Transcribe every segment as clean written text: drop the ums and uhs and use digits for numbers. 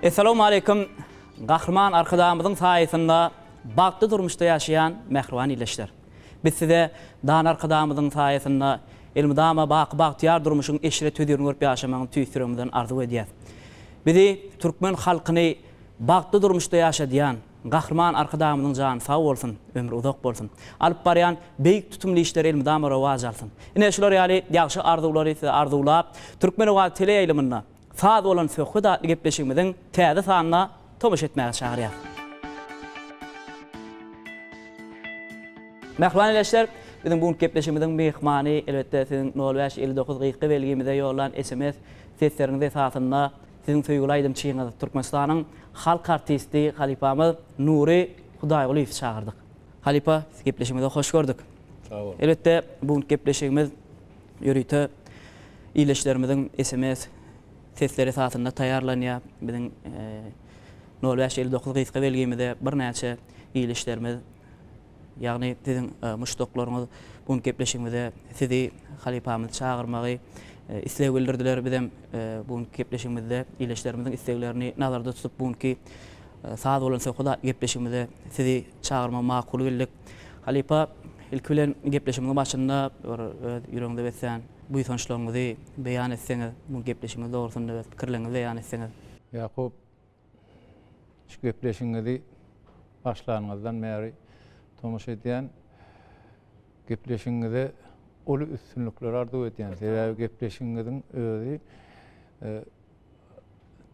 Assalamu alaikum. Gahrman arkadaşımızın sayesinde bakты durmuşda yaşayan mehriban iyileşler. Biz size dan arkadaşımızın sayesinde ilmidama bahtiyar durmuşun eşire tüdürünü görüp yaşamanın tüysürümüzden arzu ediyaz. Bizi Türkmen halkını bakты durmuşda yaşayan Gahrman arkadaşımızın canı sağ olsun, ömrü uzak bolsun. Alıp barayan beyik tutumlu işleri ilmidama rivaj alsın. Ine şular yani yaxşı arzuları size arzulap Türkmen oğa tele ilminna sağ olan söhbet adlı gepleşimizin täze sanına tomuş etmeye çağırıyor. Mehriban iyileşler, bizim bu gepleşimizin mehmanı elbette sizin 05-59 daqiqa belgimize yollanan SMS sesleriniz esasında sizin söýgüli aýdym çyňyzy Türkmenistanyň halk artisti Halipamyz Nuri Hudaýgulyw çağırdyk. Halipa, gepleşimize hoş gördük. Sağ ol. Elbette bu gepleşigimiz ýörüýte iyileşlerimizin SMS sesleri esasında taýarlanýar. Bizim 05-59 daqiqa belgimize bir näçe iyileşlerimiz, yani sizin muşdoklaryňyz bu gepleşigimizde sizi Halipamyz çağırmagy isleg bildirdiler. Bizim bu gepleşigimizde iyileşlerimizin isleglerini nazarda tutup bunki saat bolan söhbet gepleşigimizde sizi çağırma makul bildik. Halipa, ilk bilen gepleşigimiň başynda ýüregiňde betsen bu soňçlaryňyzy beýan etseňiz, bu gepleşigimiz dogrusynda pikirleriniňizi beýan etseňiz. Ýakup, şu gepleşiňizi başlanyňyzdan bäri tomuş edýän gepleşiňizi olu üstünlükler arzu edýän. Sebäbi gepleşiňiziň özi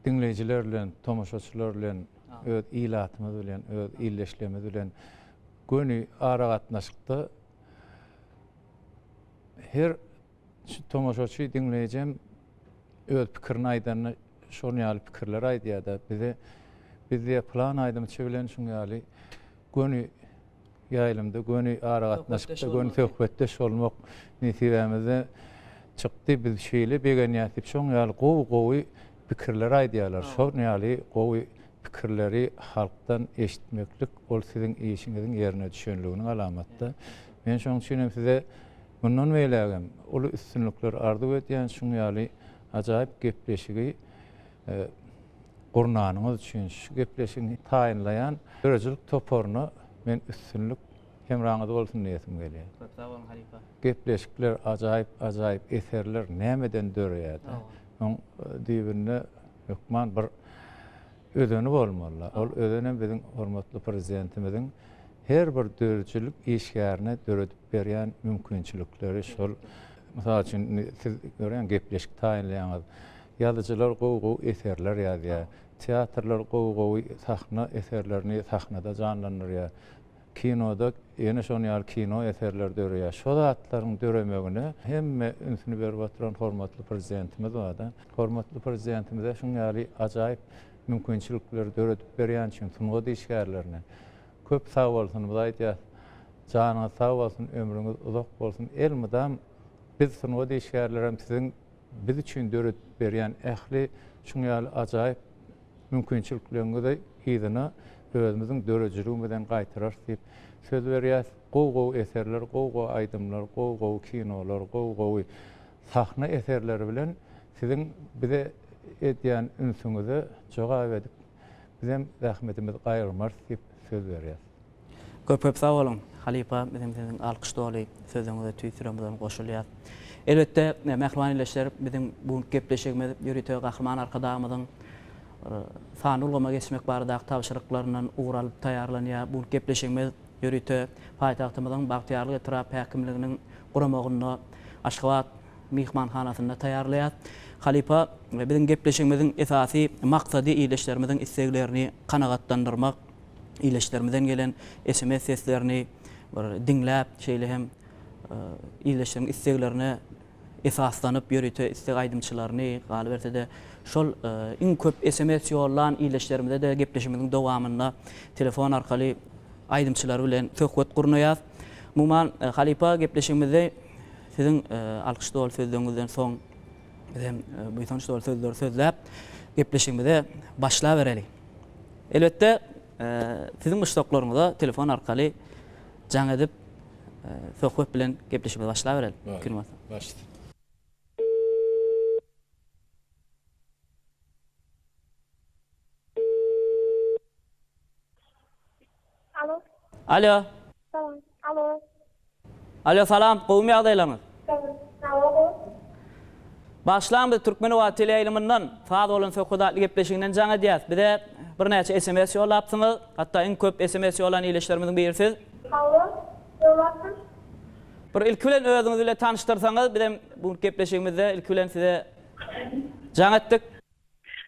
dinleýijiler bilen, tomoşaçylar bilen, öz ilatymyz bilen, öz illeşlemimiz bilen göni ara gatnaşykda her tomoşaçy dinleýejem öz pikirini aýdanyna şonu ýaly pikirler aýdýar-da bize plan aýdymçy bilen şoň ýaly göni ýaýlymda göni ara gatnaşykda göni söhbetdeş bolmak nisibämizde çykdy. Biz şeýle begen ýatyp şoň ýaly gowy pikirler aýdýarlar. Şoň ýaly gowy pikirleri halkdan eşitmeklik ol siziň işiňiziň ýerine düşenliginiň alamatda. Men şoň üçin size bundan beýlegem ol üstünlükler arzu edýän şoň ýaly ajaýyp gepleşigi gurnanyňyz üçin şu gepleşigi taýinlaýan dörejilik toporunu men üstünlük hemraňyz bolsun diýesim gelýär. Sağ olun Halipa. Gepleşikler ajaýyp eserler nämeden döreýär. Oň diýibinde hükman bir ödeni bolmaly. Ol ödeni biziň hormatly prezidentimiziň her bir dörejilik işgärine döredip berýän mümkinçilikleri şol. Mysal üçin siz görýän gepleşik taýinlaýanyz ýazyjylar gowy eserler ýazýar. Teatrlar gowy sahna eserlerini sahnada canlandyrýar. Kinoda ýene şonu ýaly kino eserler döreýär. Şo zatlaryň döremegine hemme ünsüni berip oturan hormatly prezidentimiz barda. Hormatly prezidentimize şoň ýaly ajaýyp mümkinçilikler döredip berýän üçin sunga işgärlerine köp sag bolsun. Bu aýtýar, janyňyz sag bolsun, ömrüňiz uzak bolsun. Elmydam biz sunga işgärlerim siziň biz üçin döredip berýän ähli şoň ýaly ajaýyp mümkinçiliklerinizi ýygyna özümüzün dörejiligi bilen gaýtarar diýip söz berýär. Gowy eserler, gowy aýdymlar, gowy kinolar, gowy sahna eserleri bilen siziň bize edýän ünsüňizi jogap edip bizem rahmetimiz gaýrymaz diýip söz berýär. Köp sağ olun Halipa, bizim alkyş doly sözüňize tüýsüremizden goşulýar. Elbette mehriban iyileşler, bizim bu gepleşigimiz ýörüýte Gahrman arkadaşymyzyň sany ulgama geçmek barada tabşyryklarynyň uğralyp taýarlanýar. Bu gepleşigimiz ýörüýte paýtagtymyzyň Bagtyarlyk etrap häkimliginiň guramagyna Aşgabat mehmanhanasynda taýarlaýar. Halipa, bizim gepleşigimiziň esasy maksady iyileşlerimiziň isleglerini kanagatlandyrmak, iyileşlerimizden gelen SMS seslerini dinläp, şeýle hem iyileşleriň isleglerini esaslanyp ýörüýte isleg aýdymçylaryny galyp etse şol iň köp SMS ýollanan iyileşlerimizde de gepleşimiziň dowamynda telefon arkaly aýdymçylar bilen söhbet gurnaýar. Muman Halipa, gepleşigimizde siziň alkyş dolu sözleriňizden soň bizim bu soňçy sözleri sözläp gepleşigimizde başlap berelik. Elbette siziň müştaklaryňyza telefon arkaly jaň edip söhbet bilen gepleşigimizi başlap berelik. Başla. Alo. Tamam. Alo. Alo, salam. Gowum ýagdaýlaryňyz? Tamam. Alo. Başlan bir Türkmenwat teleýylymyndan faat bolan söhbetli gepleşiginden jaň edýäs. Bir de bir näçe SMS ýolapsyňyz. Hatda en köp SMS ýolan ileşlerimizden birisiz. Alo. Ýolapsyn. Bir ilk bilen özüňiz bilen tanıştyrsaňyz, bir de bu gepleşigimizde ilk bilen size jaň etdik.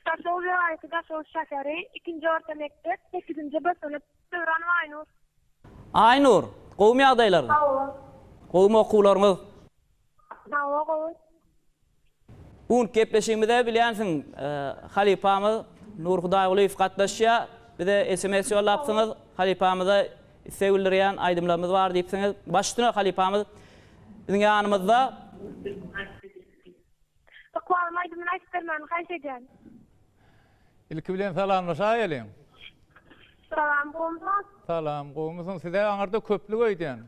Taşowy aýty Taşowy şäheri 2-nji orta mektep 8-nji sınıf Töwran Aynur. Aynur, gowum ýagdaýlary? Alo. Gowum okuwlaryňyz? Alo. Bu gepleşigimizde bilýänsiň, halipamyz Nur Hudaýoğluýew gatnaşýar. Bir de SMS ýolapsyňyz, halipamyza sevgilirýän aýdymlarymyz bar diýipsiňiz. Başlyna halipamyz biziň ýanymyzda. Aqwalym aýdymyny aýtdyrman, haýsy edýän? İlki bilen salamlaşaýalyň. Salam, gowumsy? Salam, gowumsyň size aňarda köplük öýdän.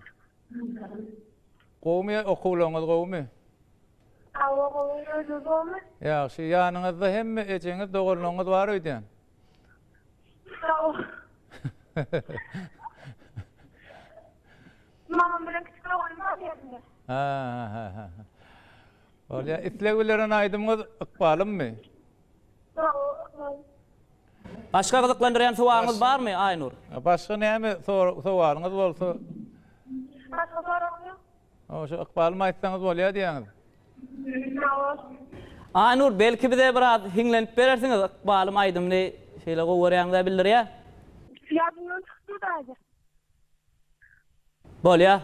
Gowumy okuwlaryňyz gowumy? Alo, gowum. Ýaxşy, ýanyňyzda hemme ejeňiz dogurluňyz bar öýdän. Alo. Mamam bilen kiçik oğlum var yerinde. Ha. Olya, islegüleren aydymyz ykbalymmy? Alo. Başka gyzyklandyrýan sowagyňyz barmy Aynur? Başga näme sowalyňyz bolsa? Başka sorum yok. Oşa ykbalymy aýtsaňyz bolýar diýäňiz. Alo. Aynur, belki bir de biraz hiňlenip berersiňiz, ykbalym aýdymny şeýle gowurýaňyza bildirýär. Ýadymdan çykdy daýdy. Bolýar.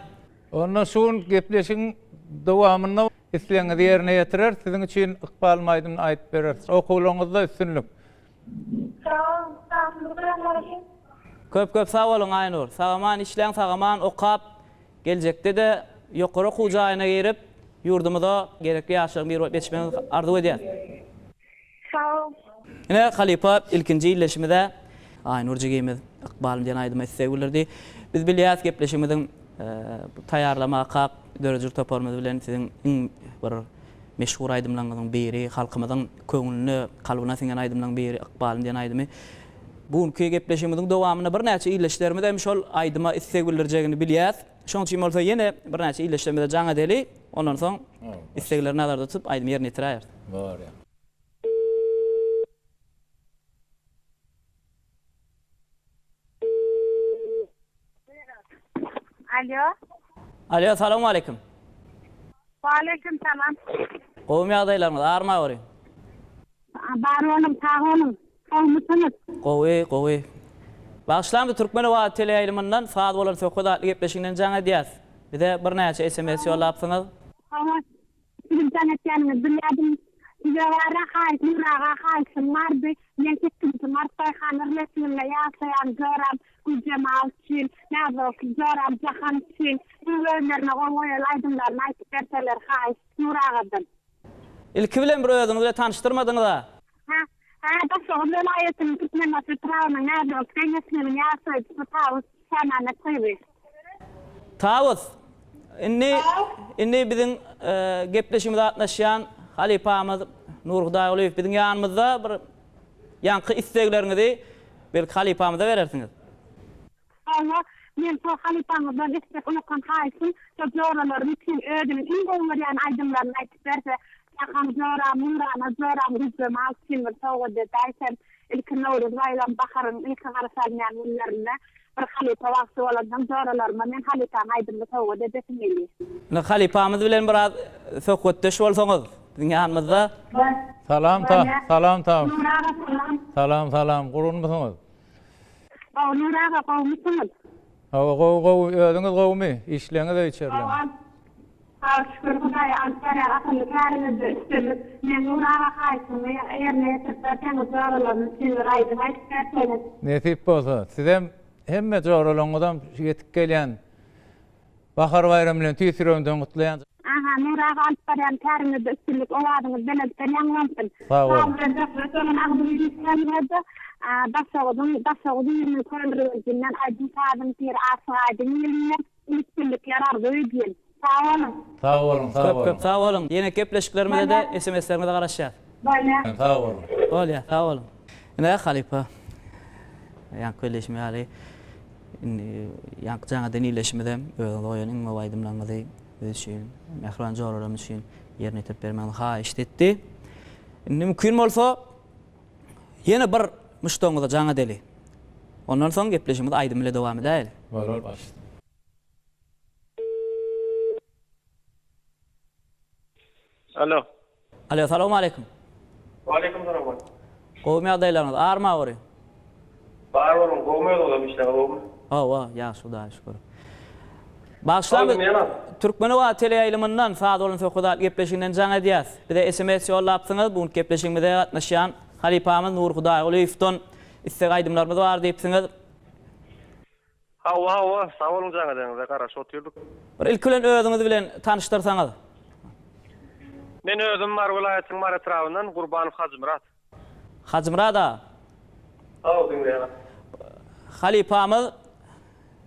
Ondan şuň gepleşiň dowamyny isleňiz ýerine ýetirer, siziň üçin ykbalymy aýdymny aýdyp berer. Okuwlaryňyzda üstünlük. Köp sağ olun Aynur. Sağaman işleň, sağaman okap, geljekde de ýokary okuwjaýyna girip, ýurdumyza gerekli ýaşaryň bir geçmeni arzu edýär. Sağ ol. Ine Halipa ilkinji illeşimizde Aynur jigimiz ykbalym diýen aýdymy sevgilirdi. Biz bilýäs gepleşigimiziň taýarlama kap dörejir toparmaz bilen siziň bir meşhur aýdymlaryňyzyň biri, halkymyzyň köňülini kalbyna singen aýdymlaryň biri ykbalym diýen aýdymy. Bugünkü gepleşigimiziň dowamyna bir näçe illeşlerimiz hem şol aýdyma istegilirjegini bilýäs. Şoň üçin bolsa ýene bir näçe illeşlerimize jaň edeli. Ondan soň isteglerini nazarda tutup aýdym ýerine ýetirýär. Bar. Alo. Alo, salamu aleykum. Wa aleykum salam. Gowum ýagdaýlaryňyz arma gory. Bar oğlum, sağ olun. Gowumsyňyz? Gowy. Başlandy Türkmenwat teleýylymyndan faat bolan söhbetli gepleşiginden jaň edýäs. Bir de bir näçe SMS ýolapsyňyz. Ama sizin tanıtyanınız bilyadım. Ýewara haýt, nuraga haýsyn mardy. Men ketdim Martay Hanlar resminde ýasayan Zoram Gülcemal için, Nazok Zoram Jahan için. Ýönerine goýan aýdymlaryny aýtyp berseler haýt, nuragadan. İlki bilen bir özüňizi bilen tanıştyrmadyňyz da. Da şoňdan aýatym Türkmenwat Trawna Nazok Keňesiniň ýasaýy Tawus sanana koýdy. Tawus. Inni biziň gepleşigimizde gatnaşýan halipamyz Nur Hudaýoğluýew biziň ýanymyzda bir ýanky isteklerinizi belki halipamyza berersiňiz. Allah, men so halipamyzdan istek unukan haýsyn, so joralar bütün ödüni ingowlaryan aýdymlaryny aýtyp berse, Jahan Zoram, Nurana Zoram, Gülcemal için bir sowada daýsam, ilki Nowruz aýlan baharyň ilki garaşanýan günlerinde bir halipa wagty bolandan joralarma men halipam aýdymly sowada desmeli. Halipamyz bilen biraz söhbetdeş bolsaňyz, biziň ýanymyzda. Salam. Nuraga salam. Salam, gurunmusyňyz? Nuraga gowumsyňyz? Özüňiz gowumy? İşleňiz öýçerler. Şükür Hudaýa Antara akyly kärimizi üstünlük. Men nuraga haýsyn, ýerine ýetirýän joralarny siňir aýdym aýtyp berseler. Nesip bolsa, sizem hemme joralaňyzdan ýetip gelýän bahar bayramyny tüýsüründen gutlaýan. Aha, nuraga Antara'nın kärimizi üstünlük owadyňyz beledden ýanglansyn. Sağ olun. Daşagyny köndürýändinden aýdym saýdym bir asaýdym ýerine üstünlük ýarardy öýdýän. Sağ olun. Köp sağ olun. Yine gepleşiklerimizde de SMS'lerimizde garaşýar. Sağ olun. Bolýar, sağ olun. Ine Halipa. Ýa köleşme ýaly. Jaňa denileşmede öýüniň mawaydymlanmady üçin Mehran Joraram üçin ýerine ýetip bermäni haýyş etdi. Mümkin bolsa ýene bir muşdoňda jaňa deli. Ondan soň gepleşigimiz aýdym bilen dowam edäýil. Bolar başladı. Alo. Alo, assalamu alaykum. Wa alaykum salam. Gowmy adaýlaryňyz arma gory? Bar bolan gowmy bolan işler. Wa, ýaşy Hudaýa şükür. Başlamy Türkmeni wa teleýaýlymyndan saat bolan söhbet gepleşiginden jaňa diýäs. Bir de SMS ýollapsyňyz bu gepleşigimizde gatnaşýan Halipamyz Nur Hudaýalyewden istek aýdymlarymyz bar diýipsiňiz. Hawa, sağ olun jaňa deňize garaş otyrdyk. Bir ilkilen özüňiz bilen tanıştyrsaňyz. Men özüm Mar vilayatynyň Mar etrafyndan Gurbanow Hajymrat. Hajymrada. Hawa diňle. Halipamyz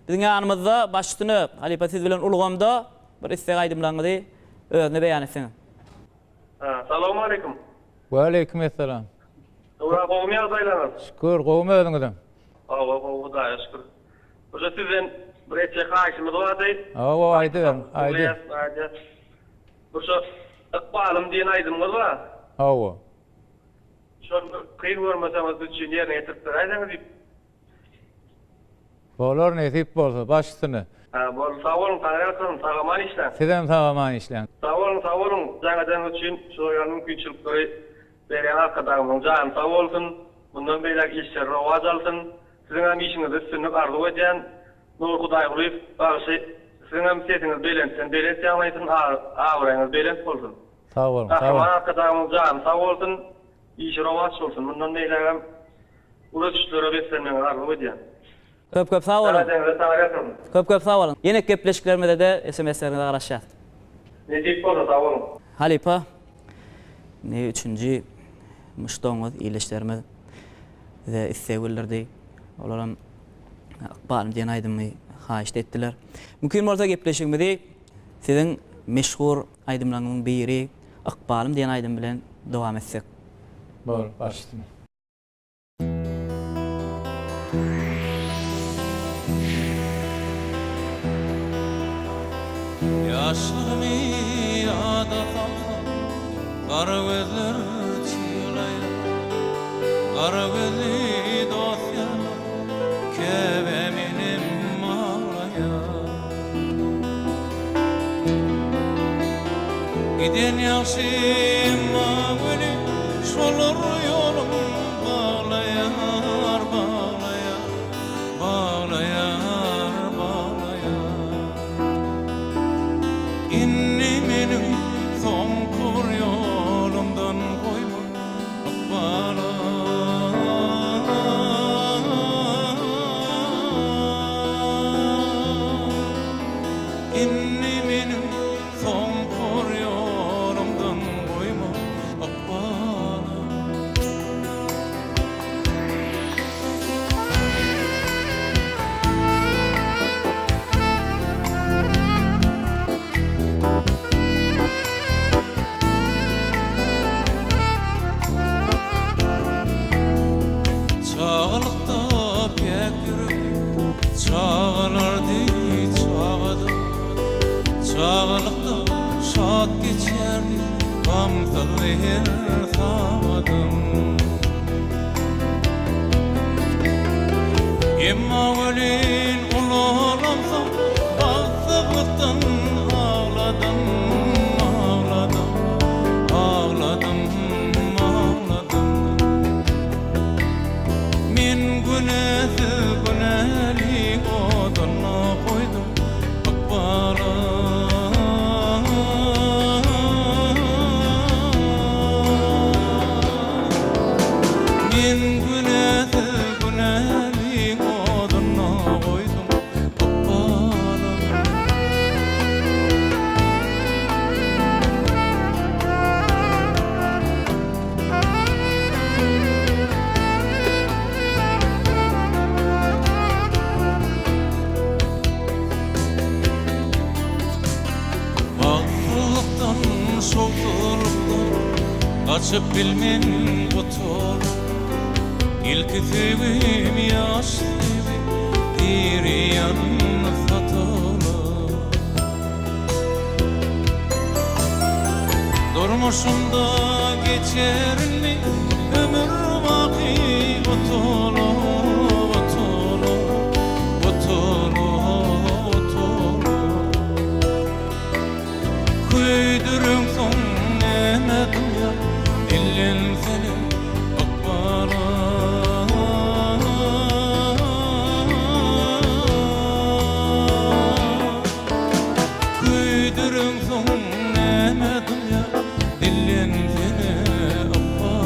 bizning ýanymyzda başlyny Halipa siz bilen ulgamda bir istek aýdymlaryňyzy özüne beýan etseňiz. Assalamu alaykum. Wa alaykum assalam. Ora gowmy adaýlaryň. Şükür, gowmy özüňizden. Hawa, Hudaýa şükür. Oja sizden bir etçe haýyşymyz bardy. Hawa aýdym, aýdym. Oja aqbalym diýen aýdymyz bar. Hawa. Şol kıyın görmeseňiz üçin ýerine ýetip berýäňiz diýip. Bolar näsip bolsa başlyny. Bol sağ olun, taýýarsyn, sagaman işler. Sizem sagaman işleň. Sağ olun, jaňadan üçin şu ýa mümkinçilikleri berýän arkadaşymyň jany sağ bolsun. Bundan beýle işler rowaj alsyn. Siziň hem işiňizi üstünlük arzu edýän Nur Hudaýalyw bagyşy siziň hem sesiňiz belent ýaňaýsyn, awraňyz belent bolsun. Sağ olun, sağ Sağ olun. arkadaşymyň jany sağ bolsun. İş rowaj bolsun. Bundan beýle hem ulaşyşlere beslenmeňi arzu edýän. Köp sağ olun. Jaňadan taýýarsyn. Köp sağ olun. Ýene gepleşiklerimizde de SMS-lerine garaşýar. Ne diýip bolsa sağ olun. Halipa, ne üçüncü muşdoňyz, iýleşlerimiz we isteglerdi. Olaram aqbalym diýen aýdymy haýyş etdiler. Mümkin bolsa gepleşigimizi siziň meşhur aýdymlaryňyň biri aqbalym diýen aýdym bilen dowam etsek. Bolar başladı. Yaşlarımı yada kalsam, kara gözler çiğlaya, kara gözlü dosya, keveminim ağlaya. Giden yaşım ağını, şolur yolum bağlayar, bağlayar, bağlayar, bağlayar. İnni menim soňkur ýolumdan goýma akbala. Inni menim soňkur ýolumdan goýma akbala. Çağlıkta pek yürüp çağlardı çağdı. Çağlıkta şad geçerdi gamsal her sağdım. Emma ölün ulalamsam bağsızlıktan ağladım, ağladım, ağladım, ağladım. Men günäsiz günäli odana koydum akbara. Men günäsiz günäli odana koydum akbara. Bağlılıktan, soğukluktan kaçıp bilmem otur. İlk sevim yaşlıyım, diriyan satala Durmuşumda geçer mi ömür vaki otolo otolo otolo otolo Kuydurun son neme dünya illen seni akbara Kuydurun son neme dünya illen seni akbara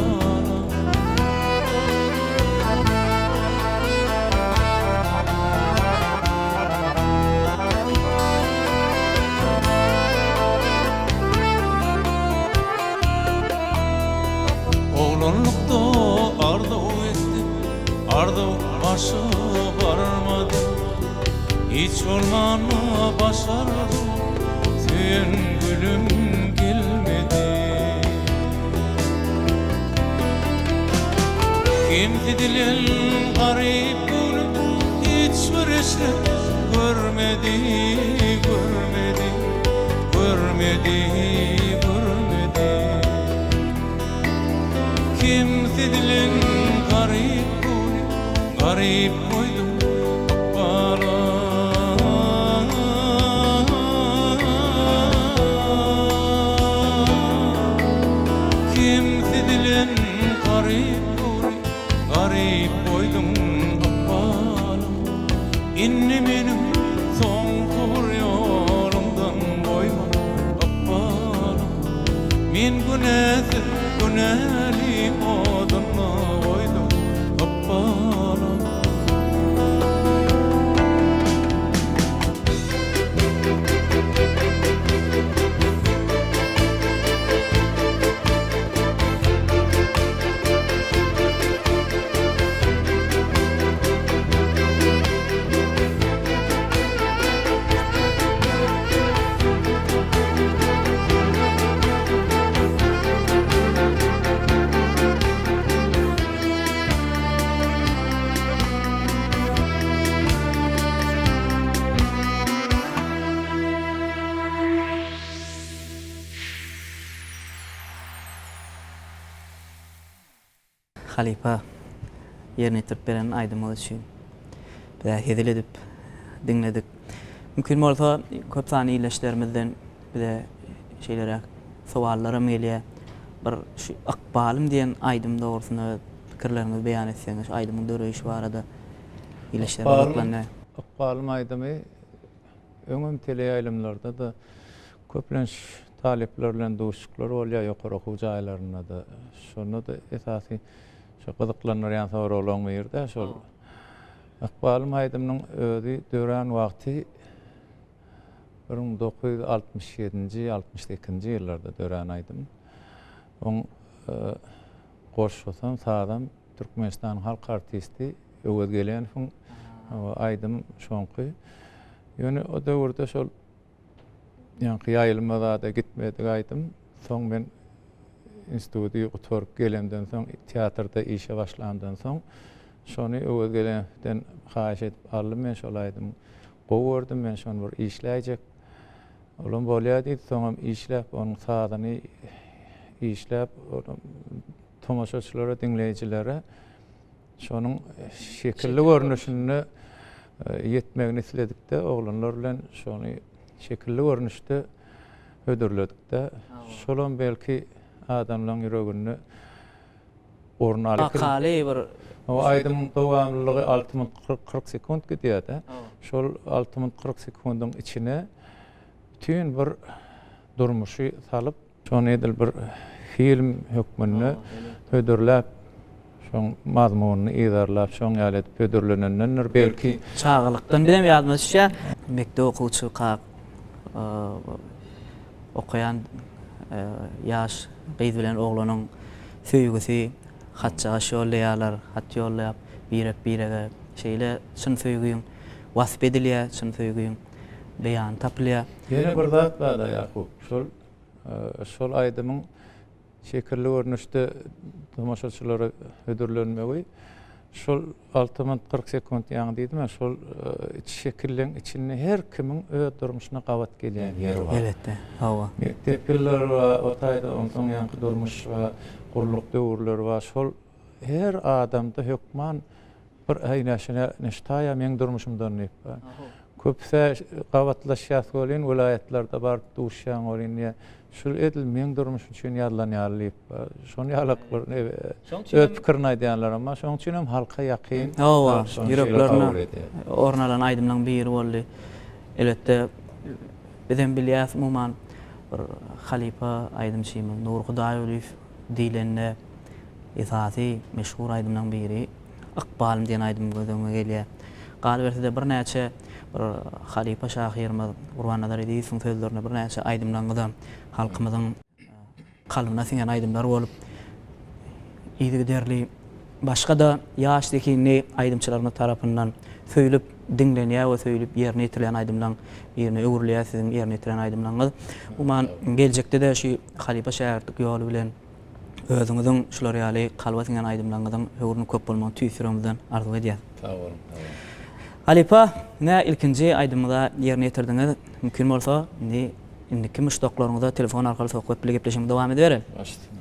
Oğlanlıkta arda ettim, arda başı varmadı Hiç olmanı başardım, tüyen gülüm gelmedi Kimdi dilen garip bunu, hiçbir eşref görmedi, görmedi, görmedi, görmedi Kimdi dilen garip bunu, garip koydum akbara Kimdi dilen garip bunu, garip koydum akbara İnni benim son kur yolumdan koyma akbara Min günahsız günahli odunna koydum akbara Halipa yerine tırt beren aydımız için bir de hedil edip dinledik. Mümkün olsa köp sani iyileşlerimizden bir de şeylere, suallara meyliye bir akbalım diyen aydım doğrusuna fikirlerinizi beyan etseniz, aydımın dörüyüşü var arada iyileşlerine bakılan Akbalım aydımı öňüm tele aýlymlarda da köplenç taleplerle duşuklar olya ýokary okuw jaýlaryna da şonu da esasy şu gyzyklanýan sowra olan ýerde şol Akbalym aýdymyň özi dören wagty 1967-nji 62-nji ýyllarda dören aýdym. Oň goşşosam sağdam Türkmenistan halk artisti Öwet Gelenowyň aýdym şoňky. Ýöne o döwürde şol ýa-ni ýaýylmada da gitmedik aýdym. Soň men instituty oturup gelemden soň teatrda işe başlandan soň şonu Öwet Gelenowden haýyş edip aldym men şol aýdym. Gowurdym men şonu bir işläjek. Olam bolýady soňam işläp onuň sadyny işläp tomaşaçylara dinleýijilere şonuň şekilli görnüşini yetmegini isledik de oglanlar bilen şonu şekilli görnüşde ödürledik de şolam belki adamlaryň ýüregini orun alyp Akaly bir o aýdym dowamlylygy 60-40 sekund gidýär. Şol 60-40 sekundyň içine bütün bir durmuşy salyp şonu edil bir film hökmünde ödürläp şoň mazmunyny ýazarlap şoň ýaly ödürlenenler belki çağlykdan bilen ýazmyşça mekde okuwçy kap okuyan yaş gyz bilen oglanyň söýgüsi hatça şolýarlar, hat ýollayap birek-birege şeýle çyn söýgüň wasp edilýär, çyn söýgüň beýan tapylýar. Ýene bir zat bar da ýakup. Şol aýdymyň şekilli görnüşde tomaşaçylara ödürlenmegi şol 6 minut 40 sekund ýaňy diýdim, şol şekilleň içinde her kimin öz durmuşyna gawat gelýän ýeri bar. Elbetde. Hawa. Mektepler we otayda ondan ýanky durmuş we gurluk döwürleri bar. Şol her adamda hökman bir aýnaşyna neştaýa men durmuşymdan näp. Köpse gawatlaşýas bolýan vilayetlarda bar duşýan bolýan. Şol edil men durmuş üçin ýallanýarlyp. Şonu ýalyk bir öz pikirini aýdýanlar, amma şoň üçin hem halka ýakyn. Hawa, yüreklerine ornalan aýdymlaryň biri boldy. Elbetde bizem bilýäs umuman bir halipa aýdymçymy Nur Hudaýoğlu diýlende esasy meşhur aýdymlaryň biri Iqbalym diýen aýdym gözüme gelýär. Galy berse bir näçe bir halipa şahyrymyz Gurban Nazar Ediýewiň sözlerine bir näçe aýdymlaryň halkymyzyň kalbyna siňen aýdymlar bolup ýygy derli başga da ýaşdaky aýdymçylaryň tarapyndan söýülip dinlenýär we söýülip ýerine ýetilen aýdymlaryň ýerine öwürleýär siziň ýerine ýetilen aýdymlaryňyz. Uman geljekde de şu halipa şäherlik ýoly bilen özüňiziň şular ýaly kalba siňen aýdymlaryňyň öwrüni köp bolmagyny tüýsüremizden arzu edýär. Sağ olun. Halipa, ne ilkinci aýdymyda ýerine ýetirdiňiz? Mümkin bolsa, indiki müştaklaryňyza telefon arkaly sohbet bilen gepleşime dowam edeberin. Başlayalım.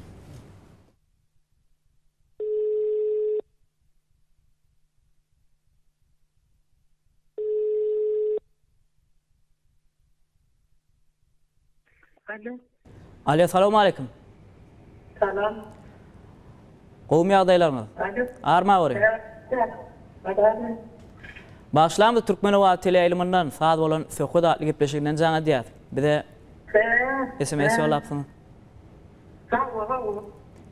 Alo. Assalamu alaykum. Salam. Gowum ýagdaýlaryňyz? Alo. Arma bory. Başlamda Türkmenova teleýylymyndan saat bolan söhbet atly gepleşiginden jaňa diýär. Bize SMS ýolapsyň.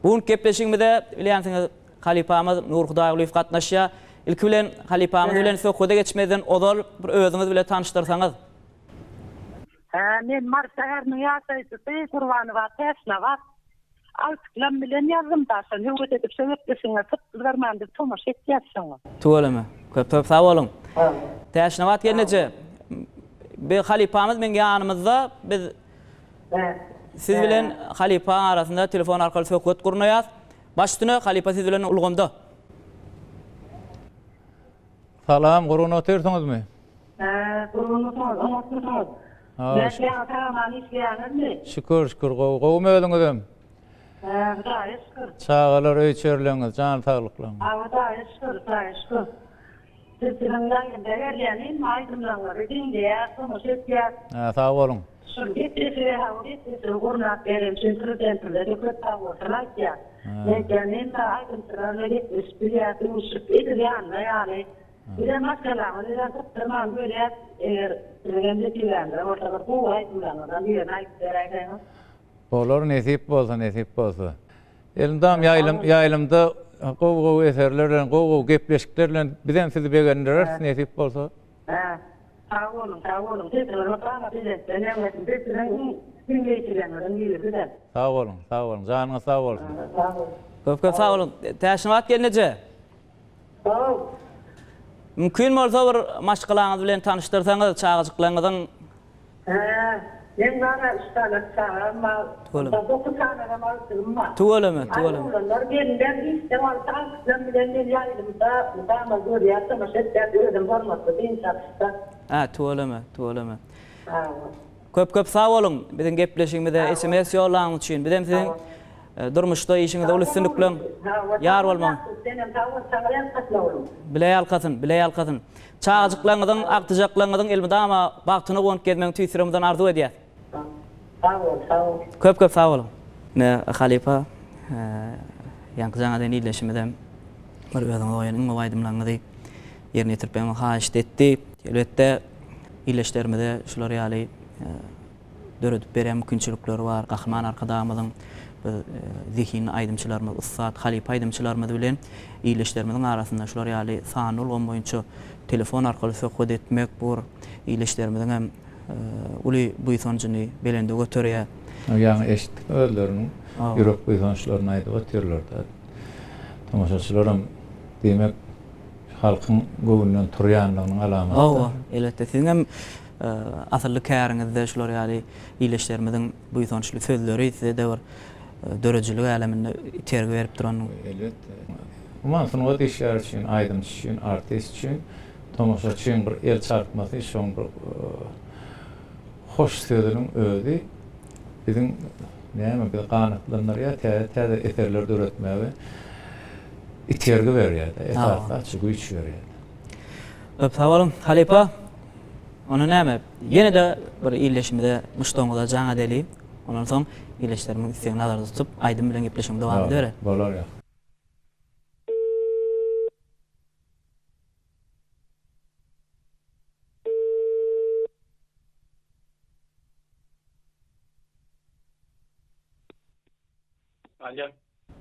Bu gepleşigimizde bilýänsiňiz halipamyz Nur Hudaýoğlu gatnaşýar. Ilki bilen halipamyz bilen söhbete geçmeden odal bir özüňiz bilen tanıştyrsaňyz. Men Marşäherniň ýaşaýjysy Gurbanowa Tesnawa. Altylam bilen ýazdym taşan. Höwet edip söhbetleşiňe sypdyrmandy tomaş etýärsiň. Tuğalama. Köp sağ olun. Teşnavat gelince bir halipamız men ýanymyzda biz siz bilen halipa arasında telefon arkaly söhbet gurnaýas. Başdyny halipa siz bilen ulgamda. Salam, gurun oturýarsyňyzmy? Şükür, gowum öýüňizem. Çağalar öýçerleňiz, jan taglyklar. Sağ olun. Bolar nesip bolsa. Elimdam ýaýlymda gow eserlerden, gow gepleşiklerden bizem sizi begendirer nesip bolsa. Sağ olun. Sağ olun. Janyňyz sağ bolsun. Köp sağ olun. Teşnavat gelince mümkin bolsa bir maşgalaňyz bilen tanıştyrsaňyz çağajyklaryňyzyň. Ben bana ustalık çağırma. Dokuz tane namazım var. Tuğalama. Onlar benden işte var. Ben bilen yayılımda dama görüyorsa maşetler ödüm varması bin şartda. Tuğalama. Köp sağ olun. Bizim gepleşigimizde SMS ýolaňyz üçin. Bizim siziň durmuşda işiňizde ulysynlyklar ýar bolmagy. Senem tawur sagalan katlaulum. Bilä ýalkasyn. Çağajyklaryňyzyň, aktyjaklaryňyzyň elmydama bagtyny gowup gelmeň tüýsüremizden arzu edýär. Sağ ol. Köp sağ olun. Ne halipa ýanky jaňadan iýleşmeden bir özüň oýanyň aýdymlaryňy ýerine ýetiripmi haýyş etdi. Elbetde iýleşlerimizde şular ýaly döredip beren mümkinçilikleri bar. Gahman arkadamyzyň zihin aýdymçylarymyz, ustad halipa aýdymçylarymyz bilen iýleşlerimizin arasynda şular ýaly sany bolgan boýunça telefon arkaly söhbet etmek bur iýleşlerimizin hem uly buýsanjyny belende götürýär. Ýa-ni eşitdik özleriniň ýürek buýsançylaryny aýdyp ötýärler da. Tamaşaçylaram demek halkyň göwünden turýanlygynyň alamaty. Elbetde siziň hem asylly käriňizde şular ýaly iýleşlerimizin buýsançly sözleri size de bir dörejilik aleminde tergi berip duran. Elbetde. Ondan sonra dişler için, aydın için, artist için, tomoşa için bir el çarpması, son bir hoş sözünün ödü. Bizim neyme bir kanıtlanır ya, tede eterlerde üretmeye ve itergi veriyor da, etarda çıkı üç veriyor. Sağ olun Halipa. Onu neyme? Yine de bir iyileşimde Muştongu'da cana deli. Ondan sonra iyileşlerimin isteğini nazarda tutup aydın bilen gepleşim devam ediyor. Bolar ya.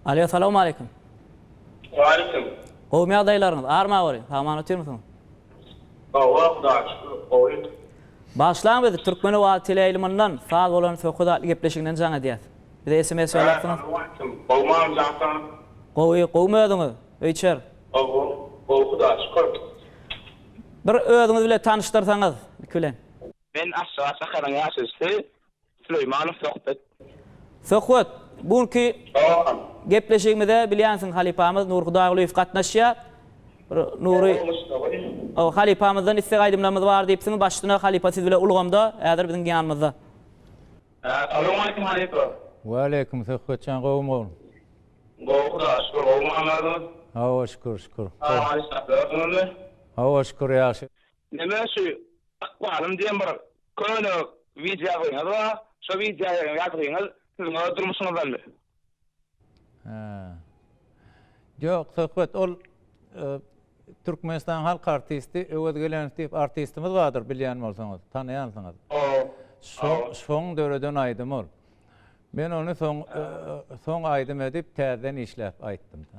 Alo, selamun aleyküm. Aleyküm. Qowmi adaylarınız, arma var. Tamam ötür müsün? Oyun. Başlayan biz Türkmeni Vatile ilminden sağ olan söküdatlı gepleşinden cana diyet. Bir de SMS söylersiniz. Olmam zaten. Qowmi ödünüz, öýçer. Okuda şükür. Bir ödünüz bile tanıştırsanız, külen. Ben aşağı sakarın yaşısı Süleymanov sohbet. Söküt, bugünkü Tamam. gepleşigimizde bilýänsiň halipamyz Nurhudaýlyw gatnaşýar. Nuri o halipamyzdan istek aýdymlarymyz bar diýipsiň, başlyna halipa siz bile ulgamda, häzir biziň ýanymyzda. Assalamu alaykum halipa. Ve aleyküm sökütçan qowum oğlum. Okuda şükür olmamlardı. Hava şükür. Maalesef. Hava şükür yaxşı. Neme şu akbarım diyen bir köyne video koyuyor da şu videoya yatırıyorsunuz. Siz ne durmuşsunuz belli. Yok, söhbet ol Türkmenistan halk artisti, öwet gelen artistimiz vardır bilýän bolsaňyz, tanıyansınız. Son döwreden aýdym ol. Ben onu son aýdym edip täzeden işläp aýtdym da.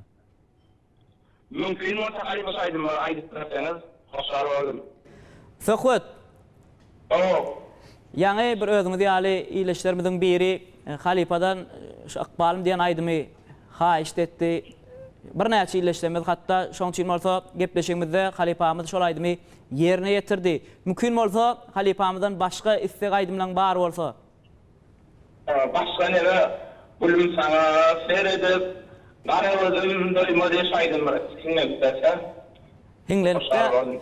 Mümkün olsa aýdym aýdyp berseňiz, hoşar boldum. Söhbet. Ýa-ni bir özüňiz ýaly iýleşlerimizden biri halipadan şu akbalym diýen aýdymy haýyş etdi. Bir näçe iýleşlerimiz hatda şoň üçin bolsa gepleşigimizde halipamyz şol aýdymy ýerine ýetirdi. Mümkin bolsa halipamyzdan başga istek aýdymlaryň bar bolsa. Başka nere bulum sana seyredip bana özüm doymadı yaşaydım bir sinir derse. Hinglenipde.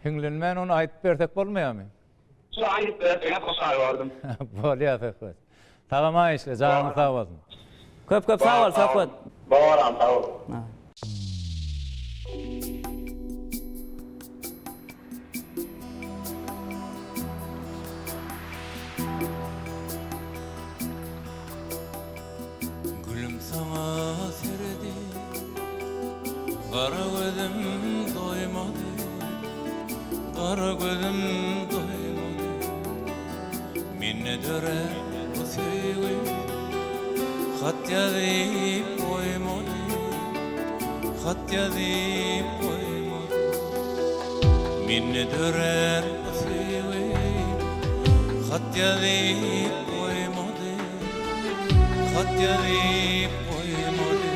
Hinglenmän onu aýdyp bersek bolmaýarmy? Şu ayıp derse hoşar boldum. Bolýar söhbet. Tagama işle, canım sağ olsun. Köp sağ ol, Söhbet. Bawaram sağ ol. Gülüm sana seredi, kara gözüm doymadı, kara gözüm doymadı. Minne döre bu sevgi, hat yazıp koymadı, hat yazıp koymadı. Minne döre bu sevgi, hat yazıp koymadı, hat yazıp koymadı.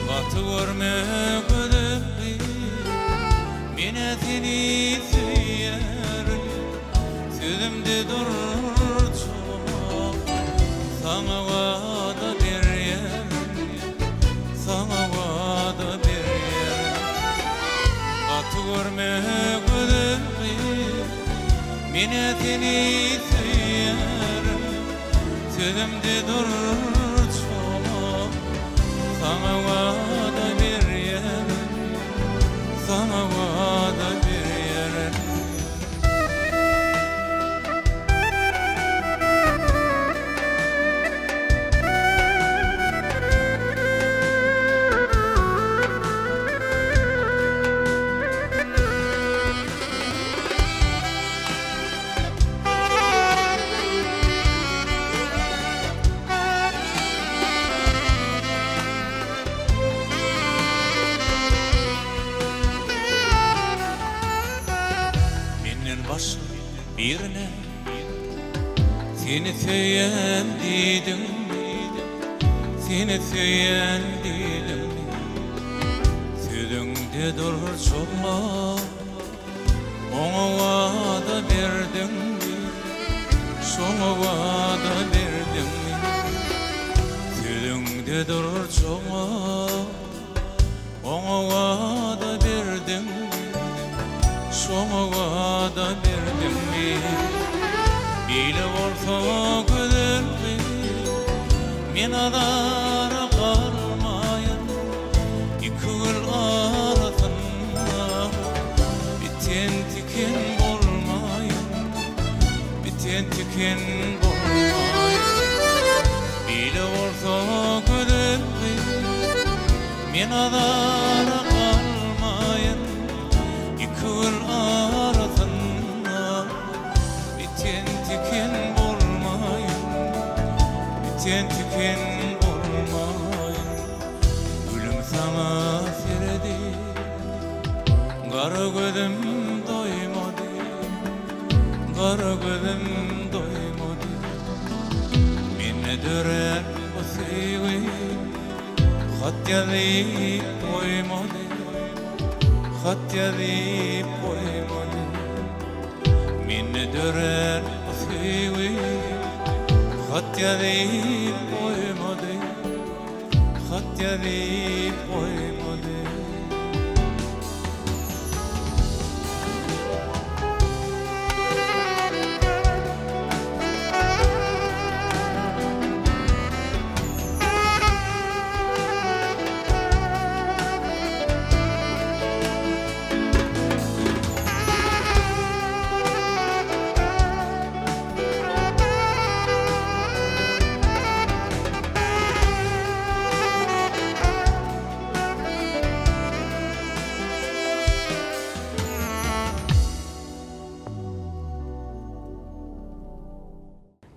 Batı görmek ödümdi, mine seni süyerim, sözümde dur çok. Sana vada bir yerim, sana vada bir yerim. Batı görmek ödümdi, mine seni süyerim, sözümde dur çok. Sana vada bir yerim, sana vada bir yerim. Başka birine seni söyleyen dedim, seni söyleyen dedim. Sözüngde dur çoğma, ona vada verdim, şona vada verdim. Sözüngde dur çoğma, Oňa wada berdim, şoňa wada berdimmi? Bile bolsa gözelmi, men adara kalmaýyn. Iki gül arasynda biten tiken bolmaýyn, biten tiken bolmaýyn. Bile bolsa gözelmi, men adara kalmaýyn. Iki gül arasynda biten tiken bolmaýyn, biten tiken bolmaýyn. Gülüm sana seredi, gara gözüm doymady, gara gözüm doymady. Meni dörer bu sevgi, hat yazıp koymady, hat yazıp koymady. Meni dörer bu sevgi, hat yazıp koymady, hat yazıp koymady.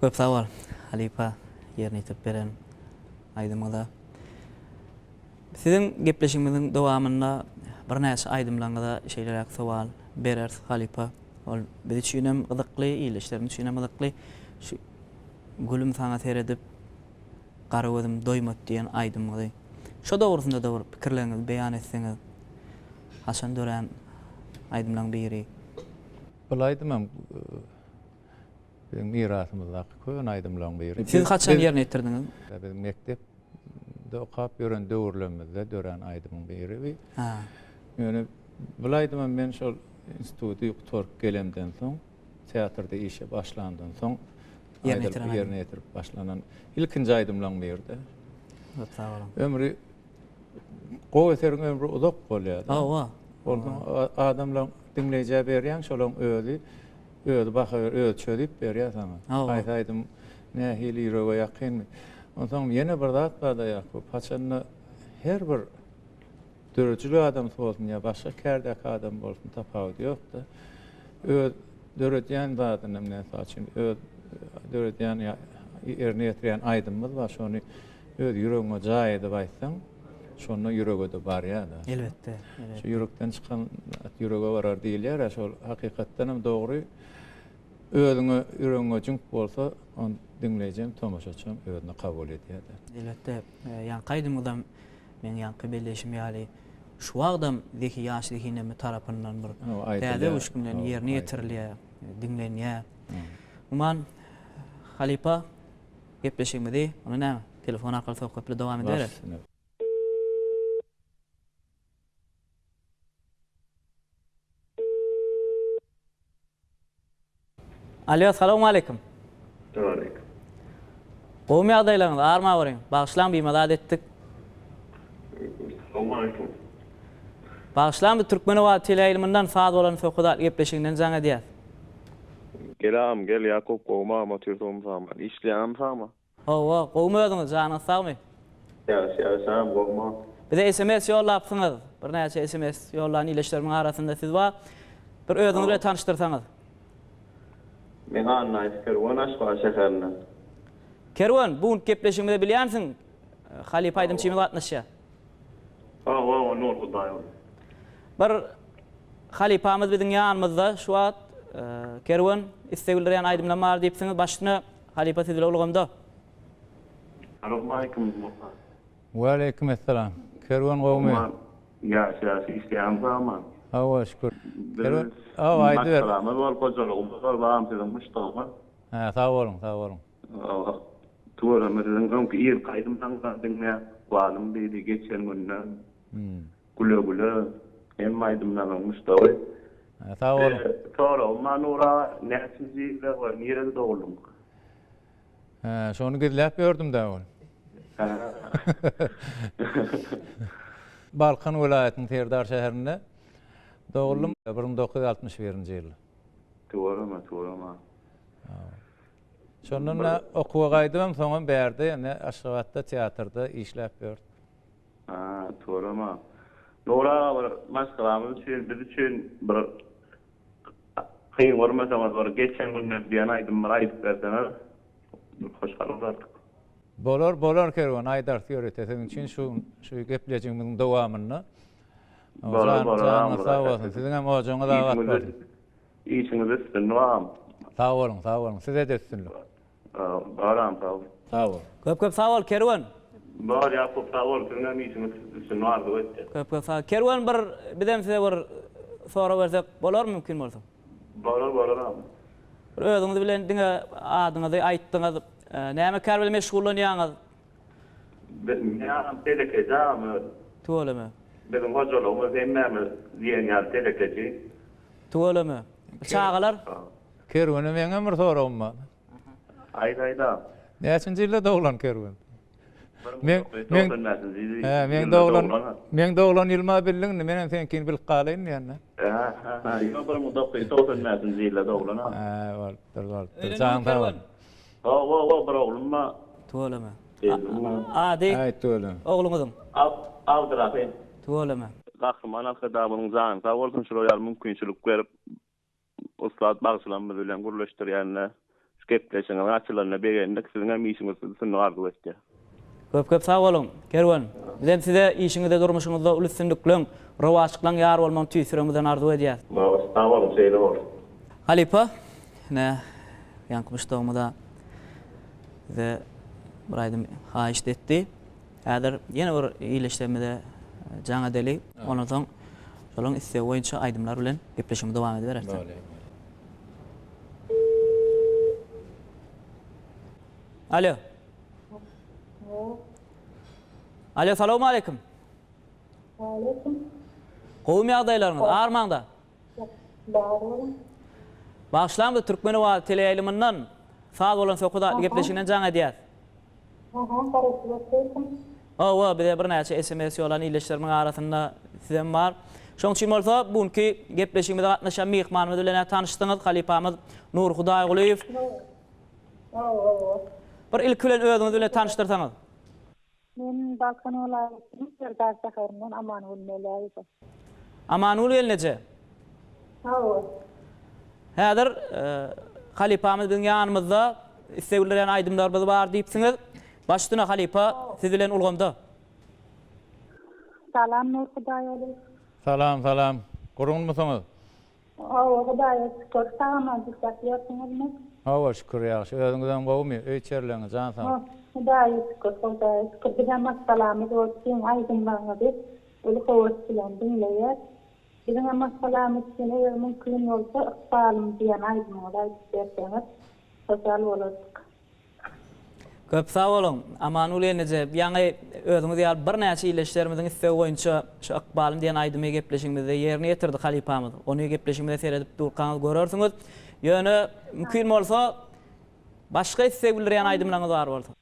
Köp sağ ol Halipa yerini itip beren aydymyňda. Sizin gepleşigimiziň dowamynda bir näçe aydymlaryňda şeýlerek sowal berer Halipa. Ol biz üçin hem gyzykly, iýleşlerimiz üçin hem gyzykly. Şu gülüm saňa seredip gara gözüm doýmady diýen aydymyňdy. Şo dogrusynda da bir pikirlerinizi beýan etseňiz. Hasan Dören aydymlaryň biri. Bu aydymam bizim mirasymyzda köň aydymlaryň biri. Siz kaçan ýerine ýetirdiňiz? Biz mektepde okap ýören döwürlerimizde dören aydymyň biri. Ha. Yani bu aydymam men şol instituty ýokturk gelemden soň, teatrda işe başlandan soň ýerine ýetirip başlanan ilkinji aydymlaryň biri. Köp sağ olun. Ömrü gowy eserin ömrü uzak bolýar. Awa. Oldu adamlar dinleýjä berýän şolaň özi bakar, özi çözüp berýär sana. Aýtaýdym, nähili ýürege ýakyn. Ondan ýene bir zat bar da ýakup, paçanny her bir dörejli adam bolsun ýa başga kärdäki adam bolsun tapawut ýok da. Öz döredýän zatyny näme üçin öz döredýän ýerine ýetirýän aydymyz bar, şonu öz ýüregiňe jaý edip aýtsaň, şonu ýürege de barýar da. Elbetde. Şu yürekden çıkan yürege varar diýilýär, şol hakykatdan hem dogry. Özüňe ýüregiňe jünk bolsa, onu dinleýjem, tomaşaçym özüne kabul edýär. Elbetde. Ýa gaýdymydan men ýanky belleşim ýaly şu wagdam zeki ýaşlygynamy tarapyndan bir täze uşgumdan ýerine ýetirilýär, dinlenýär. Uman Halipa gepleşigimizi onu näme? Telefon arkaly sohbetle dowam eder. Alo, assalamu alaikum. Aleyküm. Gowmy ýagdaýlaryňyz arma boraň. Bagşlan bir madad etdik. Assalamu aleykum. Bagşlan bir Türkmenowa teleýylymyndan saat bolan sohbat gepleşiginden jaňa diýär. Gelam, gel Yakup Gowma amatörüm sama. İşleýän sama. Owa, gowmy öňiz jaňyňyz sagmy? Ya, sam Gowma. Bize SMS ýollapsyňyz. Bir näçe SMS ýollanan ileşlerimiň arasynda siz bar. Bir özüňizi bilen tanıştyrsaňyz. Men anlaýs Kerwan Aşgabat şäherinde. Kerwan, bu gepleşigimizde bilýänsiň? Halipa aýdym çymy gatnaşýar. Nur Hudaýy. Bir Halipamyz biziň ýanymyzda şu wagt Kerwan istegildirýän aýdymlar bar diýipsiňiz, başyna Halipa siz bilen ulgamda. Assalamu aleykum. Wa aleykum assalam. Kerwan gowmy? Ya, işleýän sama. Awa şükür. Kerwan, aýdy. Salamlar bol gojolugum bar, baam sizin muştagma. Ha, sag bolun, sag bolun. Tuğra, mesela ki iyi kaydımdan dinle, bağlım dedi geçen günden. Güle. Hem aydımdan Mustafa. Sağ olun. Sonra Manura näsiziyle var. Nerede doğdun? Şonu gidilip gördüm de ol. Balkan vilayetinin Terdar şäherinde doğuldum 1961-nji ýyly. Doğru. Şondan okuwa gaýdym, soňra bärde, ýani Aşgabatda teatrda işläp gördüm. Doğru. Nora maskalamız için biz için bir kıyın olmasamız var. Geçen günler bir aydım bir ayıp verseniz hoş kalırdık. Bolar kerwan aýdar teoretesiň üçin şu gepleşigimiň dowamyny. Bolar. Sağ olun. Siziň hem ojaňyza dawat berdim. İçinizde sınıvam. Sağ olun. Size de üstünlük. Baram sağ ol. Sağ olun. Köp sağ ol Kerwan. Bar yapıp sağ ol. Sizin içiniz sınıvardı ötü. Köp sağ ol. Kerwan birden size bir soru bersek bolar mümkin bolsa? Barar. Bir özüňizi bilen diňe adyňyzy aýtdyňyz. Näme kär meşgullanýaňyz? Ben telekejam. Tuolamy. Benim hocalığımız emmemi diýen telekeji. Tuolamy. Çağalar? Kerwany meňe bir sorum bar. Ayda. Näçinji ýylda doglan Kerwan? Men doglan ýylma bildiň, menen senkin bilip galyn ýa-ni. Yo bir mudaqqa to'g'rilmasin ziyla doglan. Boldy. Jaň taban. Bir oğlumma. Tuolamy. Adi. Aýt tuolum. Oğluňyzyň. Abdurrahim. Tuolamy. Gahryman arkadaşymyň zaň sağ bolsun şolar mümkinçilik berip ustad bagşylanma bilen guruluşdurýanlar. Skepleşiň açylaryna berendik siziň hem işiňiz sünni arzu etdi. Köp sağ olun Kerwan. Bizem size işiňizde durmuşyňyzda ulyssyndyklyň, rowaçlyklaň ýar bolmaň tüýsüremizden arzu edýär. Sağ olun şeýle bol. Halipa, ne yankmışdığımda ve bir aydym haýyş etdi. Häzir ýene bir iýleşdirmede jaňa deli, ondan soň şolaň isse boýunça aýdymlar bilen gepleşime dowam edip berersin. Alo. Alo, salamu aleykum. Aleyküm. Gowum ýagdaýlaryňyz armanda? Bağırıyorum. Başlandı Türkmenova teleýylymyndan sağ bolan sokuda gepleşiginen jaň edýär. Karıştırıyorum. Bir de bir näçe SMS ýolan iýleşdirmeň arasynda sizem bar. Şoň üçin bolsa bugunky gepleşigimizde gatnaşan mehmanymyz bilen tanışdyňyz Halipamyz Nur Hudaýguliýew. Bir ilk bilen özüňiz bilen tanışdyrsaňyz. Men Balkan vilayatynyň Serdar şäherininden Amanuly Melaýew. Amanuly elneje? Häzir Halipamyz biziň ýanymyzda istegileriň aýdymlarymyz bar diýipsiňiz. Başdyna Halipa siz bilen ulgamda. Salam Nur Hudaýguliýew. Salam. Gurulmasyňyz? Hudaýa şükür. Salamyňyzy ýatyňyzmy? Şükür ýaşy. Özüňizden gowmy? Öýçerleňiz, jaň sağ ol. Hudaýa şükür. Bizem masalamyz bolsun, aýdymlaryňyz öli hoş bilen dinleýär. Bizem masalamyz şeýle mümkin bolsa ykbalym diýen aýdymlar berseňiz, sosial bolardyk. Köp sağ olun. Amanuly neje? Ýa-ni özüňiz ýar bir näçe iýleşdirmediň isse boýunça şu ykbalym diýen aýdymy gepleşigimizde ýerine ýetirdi Halipamyz. Ony gepleşigimizde seredip durkaňyz görersiňiz. Ýöne mümkin bolsa başga isse bilýän aýdymlaryňyz bar bolsa.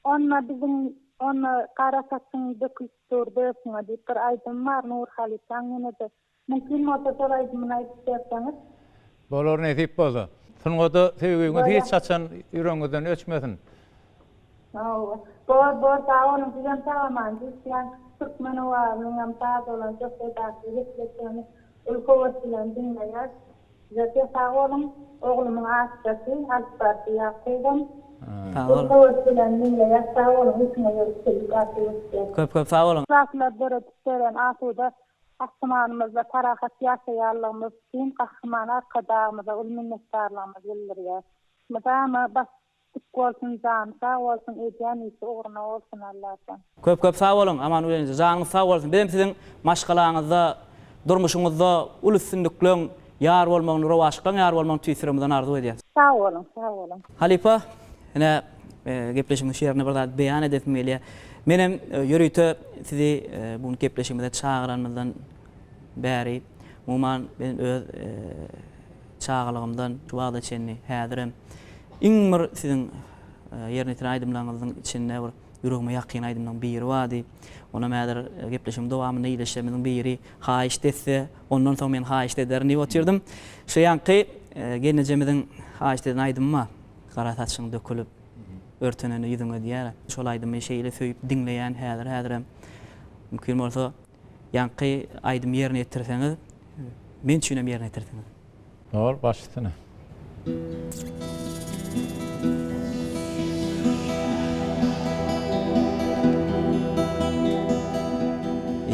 Onu karasasyň dökülýär diýip bir aýdym bar Nur Halipaň ýene-de. Mümkin bolsa şol aýdymyny aýdyp berseňiz. Bolar nädip boldy? Şoňda sebäbiňiz hiç çaçan ýüregiňizden öçmesin. Bor sağ olun, bizem sağlaman. Bizden Türkmenova, benim sağ olan çok edası, refleksiyonu, ülke bilen dinleyer. Zaten sağ olun, oğlumun aşçısı, Halpartı Yakı'ydım. Ülke bilen dinleyer, sağ olun, içine görüştürük atıyoruz. Köp sağ olun. Raslar böyle tüktüren asuda, kahramanımızla tarahat yaşayarlığımız için, kahraman arkadağımıza, minnettarlığımız bildiriyor. Ama bas olsun can, sağ olsun, edenisi uğruna olsun Allah'tan. Köp sağ olun, aman öyleyince, canınız sağ olsun. Benim sizin maşgalaňyzda, durmuşuňyzda ulyssyndyklyň ýar bolmagyny, rowaçlyklaň ýar bolmagyny tüýsüremizden arzu edýär. Sağ olun. Halipa, ene gepleşigimiz şeýerine bir zat beýan edetmeli. Menem ýürüýte sizi bu gepleşigimizde çağıranmyzdan bäri umuman ben öz çağalygymdan şuwagda çenni häzirem iňmir sizin ýerine ýeten aýdymlaryňyzyň içinde bir ýüregime ýakyn aýdymlaryň biri wady. Ona mäder gepleşim dowamyny iýleşmeniň biri haýyş desse, ondan soň men haýyş ederim diýip oturdum. Şu ýanky gelenejimiziň haýyş eden aýdymma gara taşyň dökülüp örteneni ýüzüňe diýär. Şol aýdymy şeýle söýüp dinleýän häzirem mümkin bolsa ýanky aýdym ýerine ýetirseňiz, men üçinem ýerine ýetirseňiz. Ol başysyna.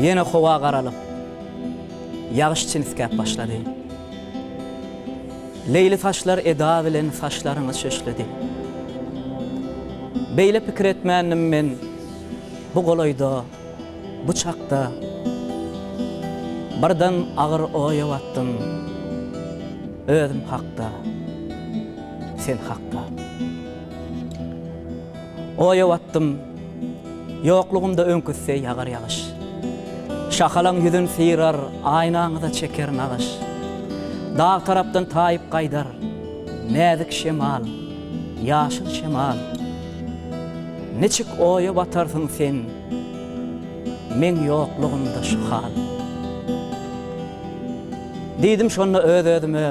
Yine hova garalyp, ýagyş çinskep başlady. Leyli taşlar eda bilen saçlaryňy şeşledi. Beýle pikir etmänim men bu golaýda, bu çakda. Birden agyr oýa wattym. Özüm hakda, sen hakda. Oýa wattym, ýoklugymda öňküsse ýagar ýagyş. Şahalan yüzün firar, aynaňyza çeker nagyş. Dağ tarapdan taýyp gaýdar, näzik şemal, ýaşyl şemal. Neçik oýa batarsyň sen, men ýoklugymda şu hal. Diýdim şonu öz-özüme,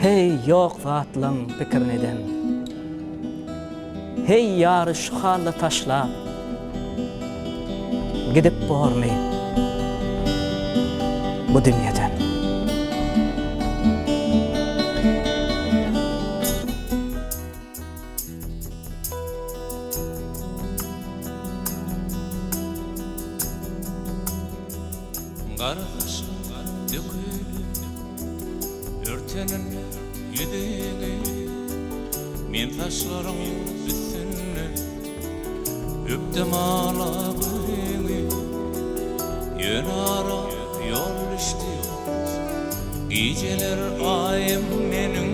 hey ýok zatlyň pikirneden. Hey ýary şu halda taşlap, gidip bormy bu dünýeden. Gardaşım dökülüp örtenen ýüzüňe, men taşlaryň üstüne öpdüm alabyny. Ýönara ýol düşdi, geceler aýym meniň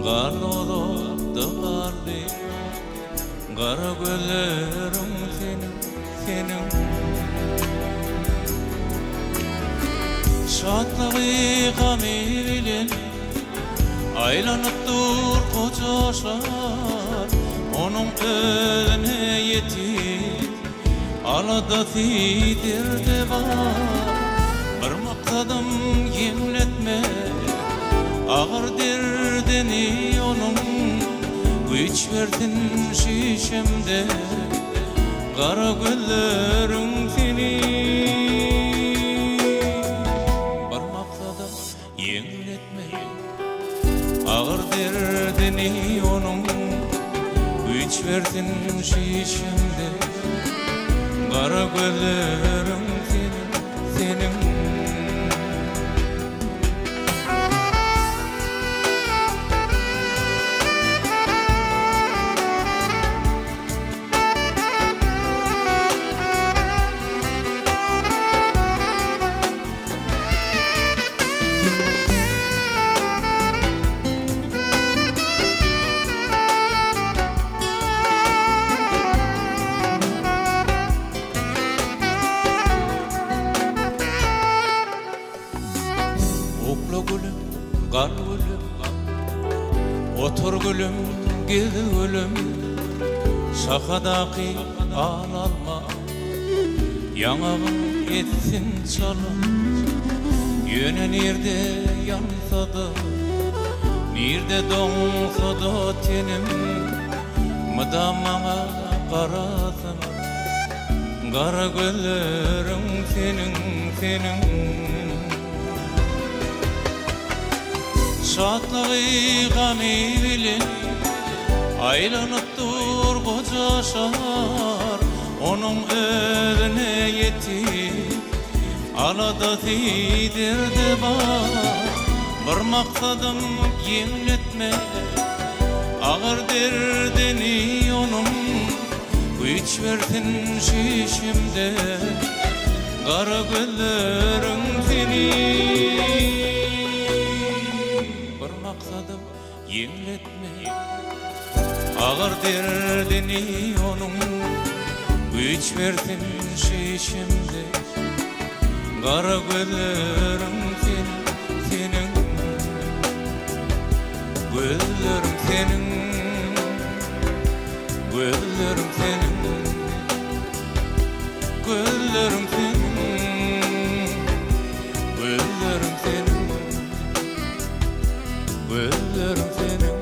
garlada bardy. Gara gözleriň senin şatlygy gamy bilen aýlanyp dur koçaşlar, onuň özüne ýetip alada fidirde var. Bir maksadym ýemletme agyr derdini onuň, güýç berdin şişemde gara gözleriň seni. Bir maksadym ýemletme agyr derdini onuň, güýç berdin şişemde gara gözlerim senin. Gar gülüm, otur gülüm, gel gülüm, şakadaky alalma, ýanagym etsin çalım. Ýöne nirde yansa da, nirde doňsa da tenim, mydam maňa garasyn, gara gözleriň senin. Şatlygy gamy bilen aýlanyp dur goçaşar, onuň özüne ýetip alada fidirde bar. Bir maksadym ýemletme agyr derdini onuň, güýç berdin şişemde gara gözleriň seni. Ýemletme agyr derdini onuň, güç verdin şişimde. Kara gözlerim senin, gözlerim senin, gözlerim senin, gözlerim senin, gözlerim senin, gözlerim senin.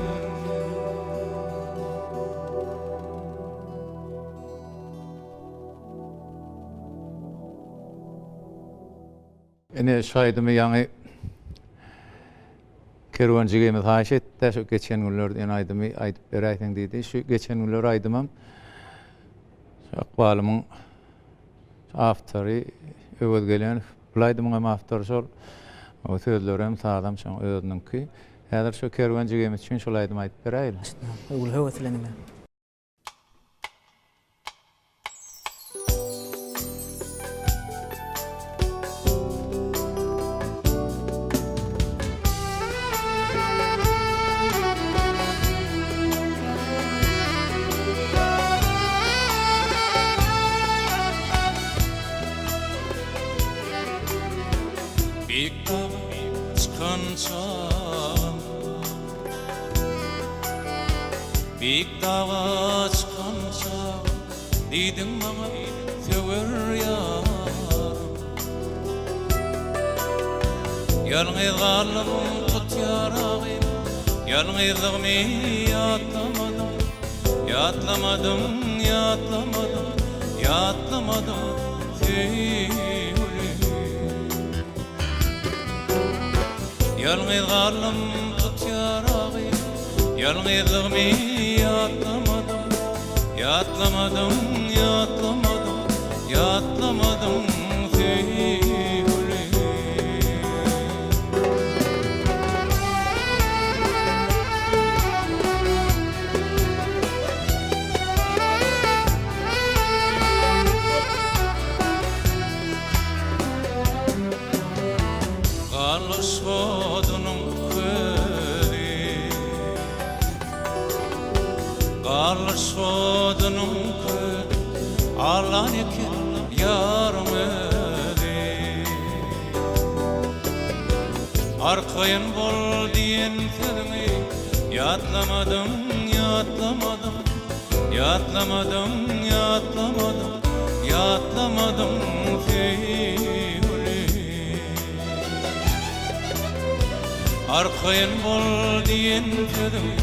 Ene şahidymy ýaňy kerwancygymyz haşetde şu geçen günlerde en aýdymy aýdyp beräýsin diýdi. Şu geçen günler aýdymam. Akbalymyň aftory Öwet Gelenov. Bulaýdymyň aftory şol. O sözlerem sağlam şoň özüninki. Häzir şu kerwancygymyz üçin şol aýdym aýdyp beräýin. Ugul höwetlenime. Bir çıkança, bir dağa çıkança, diydin bana söver yarım. Yalnız kalbim tut yarağım, yalnızlığımı yatlamadım, yatlamadım, yatlamadım, yatlamadım, yalnız kalbim tut yarağım, yalnızlığımı yatlamadım, yatlamadım, yatlamadım, yatlamadım, Alışmadınım köy, ağlan ekin yarım öde. Arkayın bol diyen sözünü yatlamadım, yatlamadım, yatlamadım, yatlamadım, yatlamadım sevgili. Arkayın bol diyen sözünü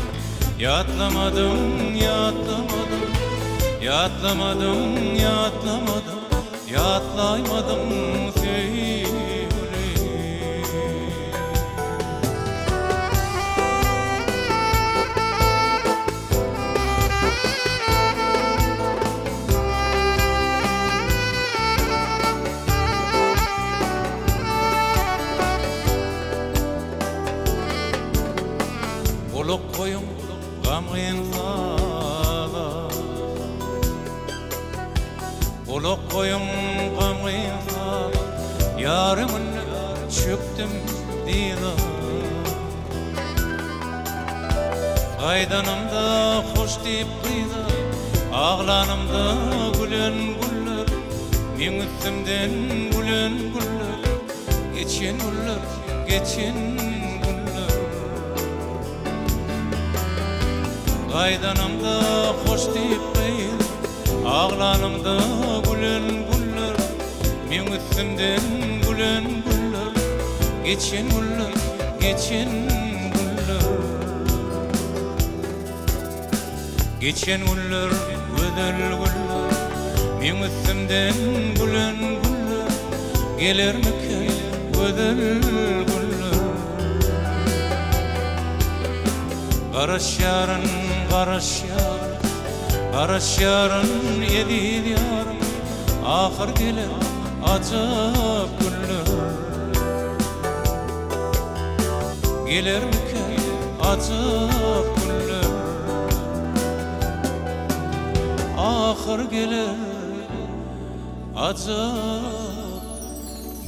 yatlamadım, yatlamadım, yatlamadım, yatlamadım, yatlaymadım sevgili. Oluk koyun gamgyn sala, oluk koyun gamgyn sala, yarımın çöktüm dila. Aydanımda hoş deyip kıyda, ağlanımda gülen güller, men üstümden gülen güller, geçen güller, geçen Aydanımda hoş deyip beyim, ağlanımda gülen güller, men üstümden gülen güller, geçen güller, geçen güller. Geçen güller, ödel güller, men üstümden gülen güller, gelir mi ödel güller. Garaş yarın, garaş yarın, garaş yarın yedi yarım, ahır gelir acap günler. Gelir mi ki acap günler, ahır gelir acap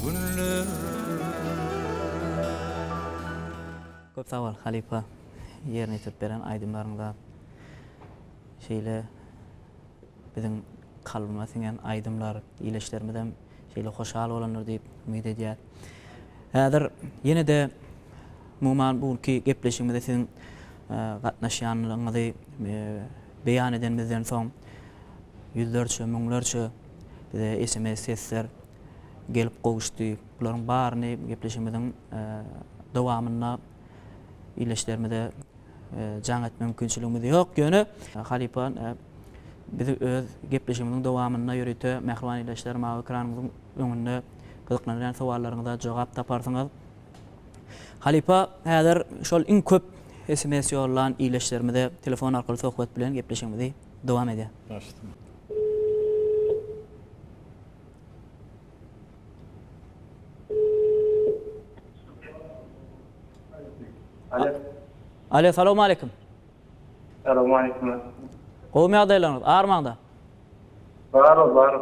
günler. Köp sağ ol Halipa. Yerini tut beren aydınlarında şeyle bizim kalmasyňan aýdymlar, iýleşlermeden şeýle hoşal bolanlar diýip ümid edýär. Häzir ýene de muman buňky gepleşigimizde siziň gatnaşýanlygyňyzy beýan edenimizden soň yüzlerçe, müňlerçe SMS sesler gelip gowuşdy. Bularyň baryny gepleşigimiziň dowamyna iýleşlermede jaň etme mümkinçiligimiz ýok. Ýöne Halipan bizi öz gepleşigimiziň dowamyna ýörüte Mähriban iýleşler mawy ekranymyzyň öňünde gyzyklanýan sowallaryňyza jogap taparsyňyz. Halipa häzir şol iň köp SMS ýollan iýleşlermede telefon arkaly sohbet bilen gepleşigimizi dowam edýär. Başladım. Alo, salamu aleykum. Assalamu alaykum. Gowmy ýagdaýlaryňyz armanda? Bar.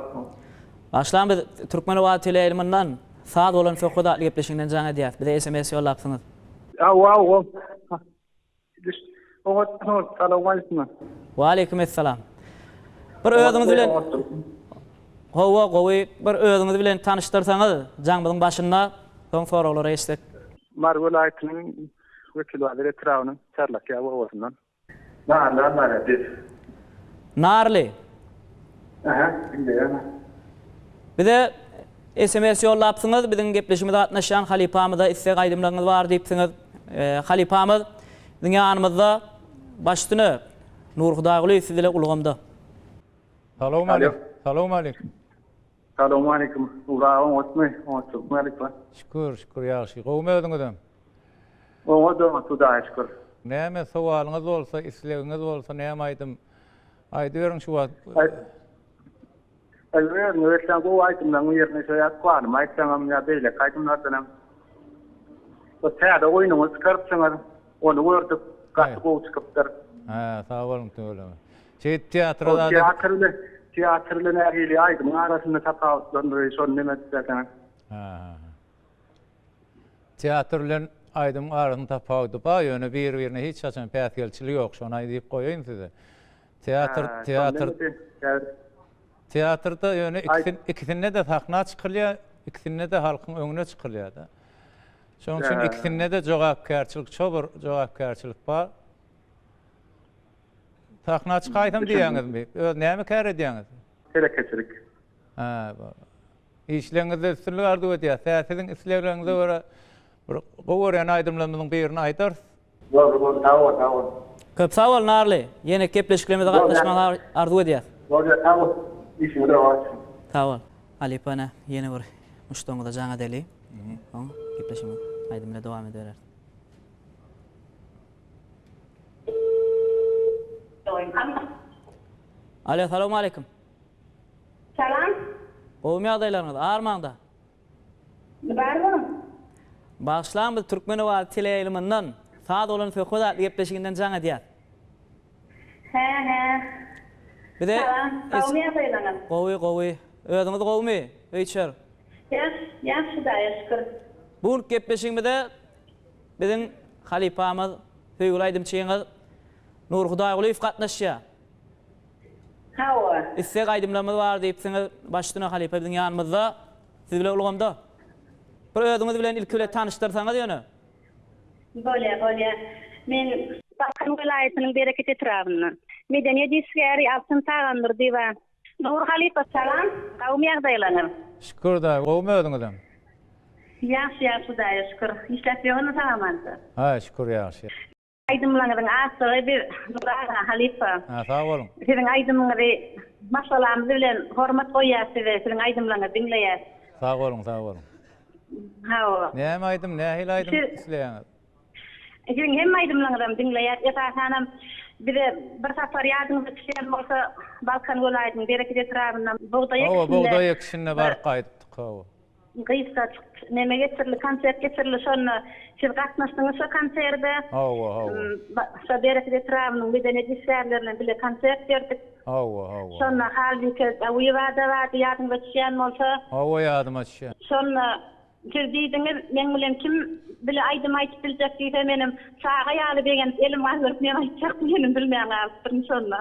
Başlan biz Türkmen Owad teleýilmyndan saat bolan sohbet gepleşiginden jaň edýär. Bir de SMS ýollapsyňyz. Wow. Assalamu alaykum. Wa aleykum assalam. Bir özüňiz bilen gowy bir özüňiz bilen tanıştyrsaňyz jaňymyzyň başynda soň soraglary eşitdik. Margol aýtynyň wekil waziri Trawynyň Çarlak ýa bowasyndan. Narly. Narly. Aha, bilýär. Bir de SMS ýollapsyňyz biziň gepleşigimizde gatnaşan halipamyzda istek aýdymlaryňyz bar diýipsiňiz. Halipamyz biziň ýanymyzda başdyny Nur Hudaýaly siz bilen ulgamda. Salamu aleykum. Salamu aleykum. Assalamu alaykum. Uraň otmy? Alaykum. Şükür ýaşy. Gowmy özüňizem? Oňa Hudaýa şükür. Näme sowalyňyz bolsa, islegiňiz bolsa näme aýdym? Aýdy beriň şu wagt. Elbette nöwetden bu aýdymlaryň ýerine şeýle ýatquany, aýtsaňam ýa beýle aýdymlardan. Bu täze oýnuňyz çykarpsaňar, onu gördük, gaty gowy çykypdyr. Ha, sağ bolun töweleme. Şeýle Teatrda nähili aýdym arasynda tapawutlandyr, şonu näme diýerler. Ha. Teatrlen aýdym arasynda tapawdy. Ba ýöne bir-birine hiç açan päsgelçilik ýok, şonu aýdyp goýaýyn size. Teatrda ýöne ikisine de sahna çykylýar, ikisine de halkyň öňüne çykylýar da. Şoň üçin ikisine de jogapkärçilik, çobur jogapkärçilik bar. Sahna çykaýdym diýäňizmi? Näme kär edýäňiz? Telekeçilik. Ha, işleňizde üstünlük arzu edýär. Säsiň islegiňizde görä bir gowurýan aýdymlaryň birini aýtar. Doğru, tamam. Köp sağ ol Narly. Ýene gepleşiklerimizde gatnaşmalar arzu edýär. Tamam. İşini de var. Sağ ol. Alipana ýene bir muştoňda jaň edeli. Gepleşigimiz aýdym bilen dowam eder. Alo, salamu aleykum. Salam. Gowmy ýagdaýlaryňyz armanda? Barmy? Başlan biz Türkmen Owad teleýilmyndan saat bolan sohbet gepleşiginden jaň edýär. He. Bir de Gowmy ýagdaýlaryňyz. Gowy. Özüňiz gowmy? Öýçer. Ýaşy da şükür. Bu gepleşigimizde biziň halipamyz Höýgül aýdymçyňyz Nur Hudaýaly gatnaşýar. Hawa. Istek aýdymlarymyz bar diýipsiňiz, başdyna halipa biziň ýanymyzda, siz bilen ulgamda. Bir özüňiz bilen ilki bilen tanıştyrsaňyz ýöne. Bolýa. Men Bakın vilayetynyň Bereket etrafyndan. Medeniýet işgäri Altyn Tagandyr diýip. Nur Halipa salam, gowmy ýagdaýlaryň. Şükür da, gowmy özüňizem? Ýaşy da şükür. İşläpýärmi salamanda? Ha, şükür ýaşy. Aýdymlaryň asygy bir Nur Halipa. Ha, sağ bolun. Siziň aýdymlaryňy maşalamyz bilen hormat goýýarsy we siziň aýdymlaryňy dinleýär. Sağ bolun. Hawa. Näme aýdym, nähili aýdym isleýäňiz? Siziň hem aýdymlaryňy dinleýär. Ýa-da bir safar ýadyňyzda düşen bolsa Balkan vilayetynyň Bereket etrafyndan buğday ekişine bar gaýdypdyk. Gıysa neme getirildi, konsert getirildi, sonra siz gatnaşdyňyz şu konserde. Şu Bereket etrafynyň medeniýet işgärlerinden bile konsert berdik. Sonra halbuki Awyýada wady ýadyňyzda düşen bolsa. Ýadyma düşýär. Sonra siz diýdiňiz, men bilen kim bile aýdym aýtyp biljek diýse menim saga ýaly degen elim aýdyp men aýtjak diýenim bilmeýän galypdyryn sonra.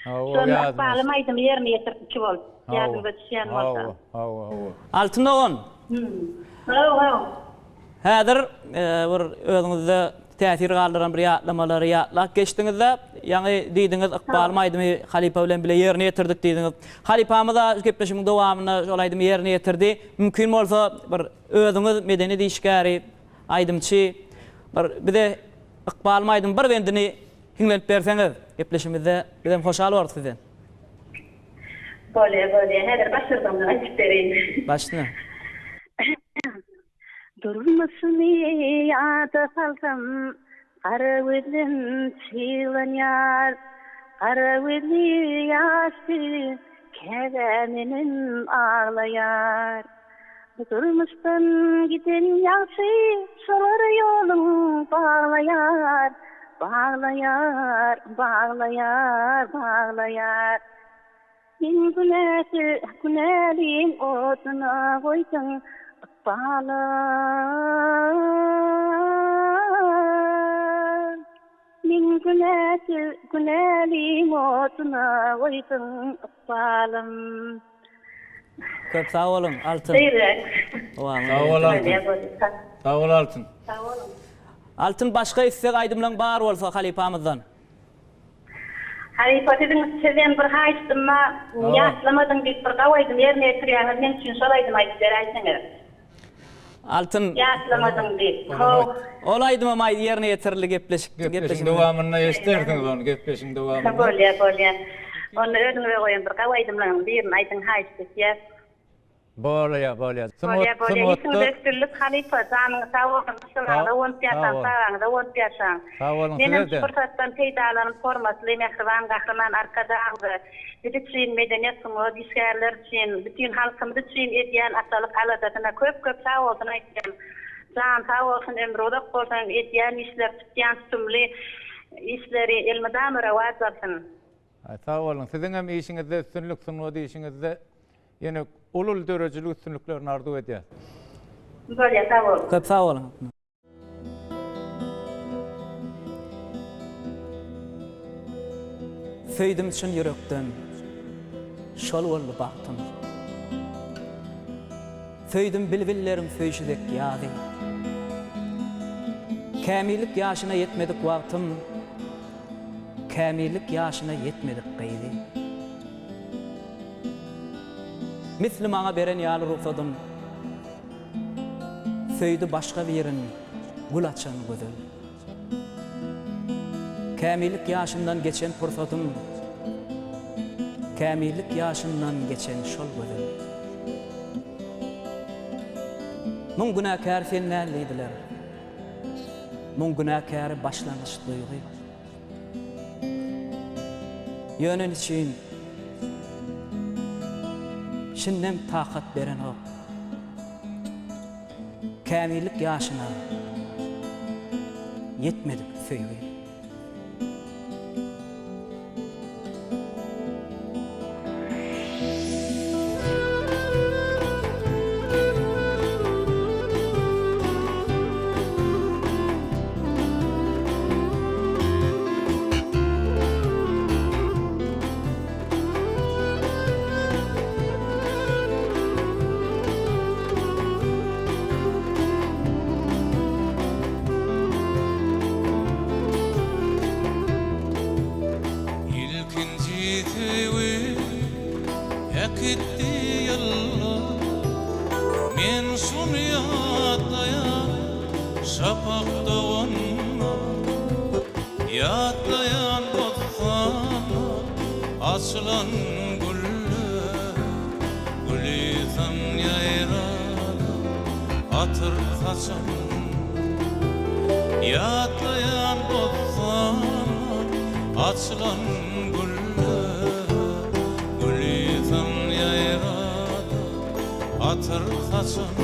Şonu bağlamaydım yerine getiripçi bol. Ýadyňda düşýän bolsa. Altın oğun. Häzir bir özüňizde täsir galdyran bir ýatlamalar ýatlak geçdiňizde, ýani diýdiňiz ykbalmaýdymy halipa bilen bile ýerine ýetirdik diýdiňiz. Halipamy da gepleşigiň dowamyna şolaýdym ýerine ýetirdi. Mümkin bolsa bir özüňiz medeni diýişkäri, aýdymçy bir de ykbalmaýdym bir wendini hiňlenip berseňiz, gepleşimizde bizem hoşal boldy sizden. Bolýa, häzir başlardan aýdyp bereyim. Başla. Durmasın ýada salsam, qara gözlüm çylanýar, qara gözli ýaşdy käzemenin ağlaýar. Durmuşdan giden ýaşy şolar ýolum bağlaýar, bağlaýar, bağlaýar, bağlaýar. Min günäliň otuna goýsaň bağlar. Min günäliň otuna goýsaň bağlam. Köp sağ olun Altın. Sağ ol Altın. Altın başka istek aydımlan bar bolsa halipamızdan. Halipatyň sezen bir haýdymma, ýatlamadyň diýip bir gawaýdym ýerine ýetirýän, men üçin şolaýdym aýdyp berýäňiz. Altın Ýatlamadyň diýip. Olaydım ama ýerine ýetirildi gepleşik. Gepleşiň dowamyna eşderdiňiz onu, gepleşiň dowamyna. Bolýa. Onu öňüňe goýan bir gawaýdymlaň birini aýdyň haýdyp. Bolýa. Yüzündeki halipa canın sağ olsun, sağ olun piyasan, sağ olun piyasan. Benim fırsattan peýdalanıp formasly mehriban gahryman arkada aldy. Bizim için medeniyet sunuğu, diskerler için, bütün halkımız için edýän asalyk aladatyna köp sağ olsun aýtýan. Can sağ olsun, ömrü uzak bolsun, edýän işler, tutýan tutumly işleri elmydamy rewaj bolsun. Sağ olun. Sizin hem işinizde üstünlük sunuğu diýişiňizde ýene ulul dörejilik üstünlüklerini arzu edýär. Bolýa, sağ olun. Köp sağ olun. Söýdim şun ýürekden, şol boldy baktym. Söýdim bilbillerim söýşidek ýady. Kämillik ýaşyna ýetmedik wagtym, kämillik ýaşyna ýetmedik gaýdy. Misli maňa beren ýaly ruhsadım. Söýdi başga birin gul açan gözel. Kämillik ýaşyndan geçen pursatym, kämillik ýaşyndan geçen şol gözel. Muň günäkär sen nälidiler? Muň günäkär başlanyş duýgy. Ýönen için şinnem takat beren o. Kämillik ýaşyna ýetmedik söýgi. Açılan güller, gülizan yayrada atır kaçan. Yatlayan bozsan, açılan güller, gülizan yayrada atır kaçan.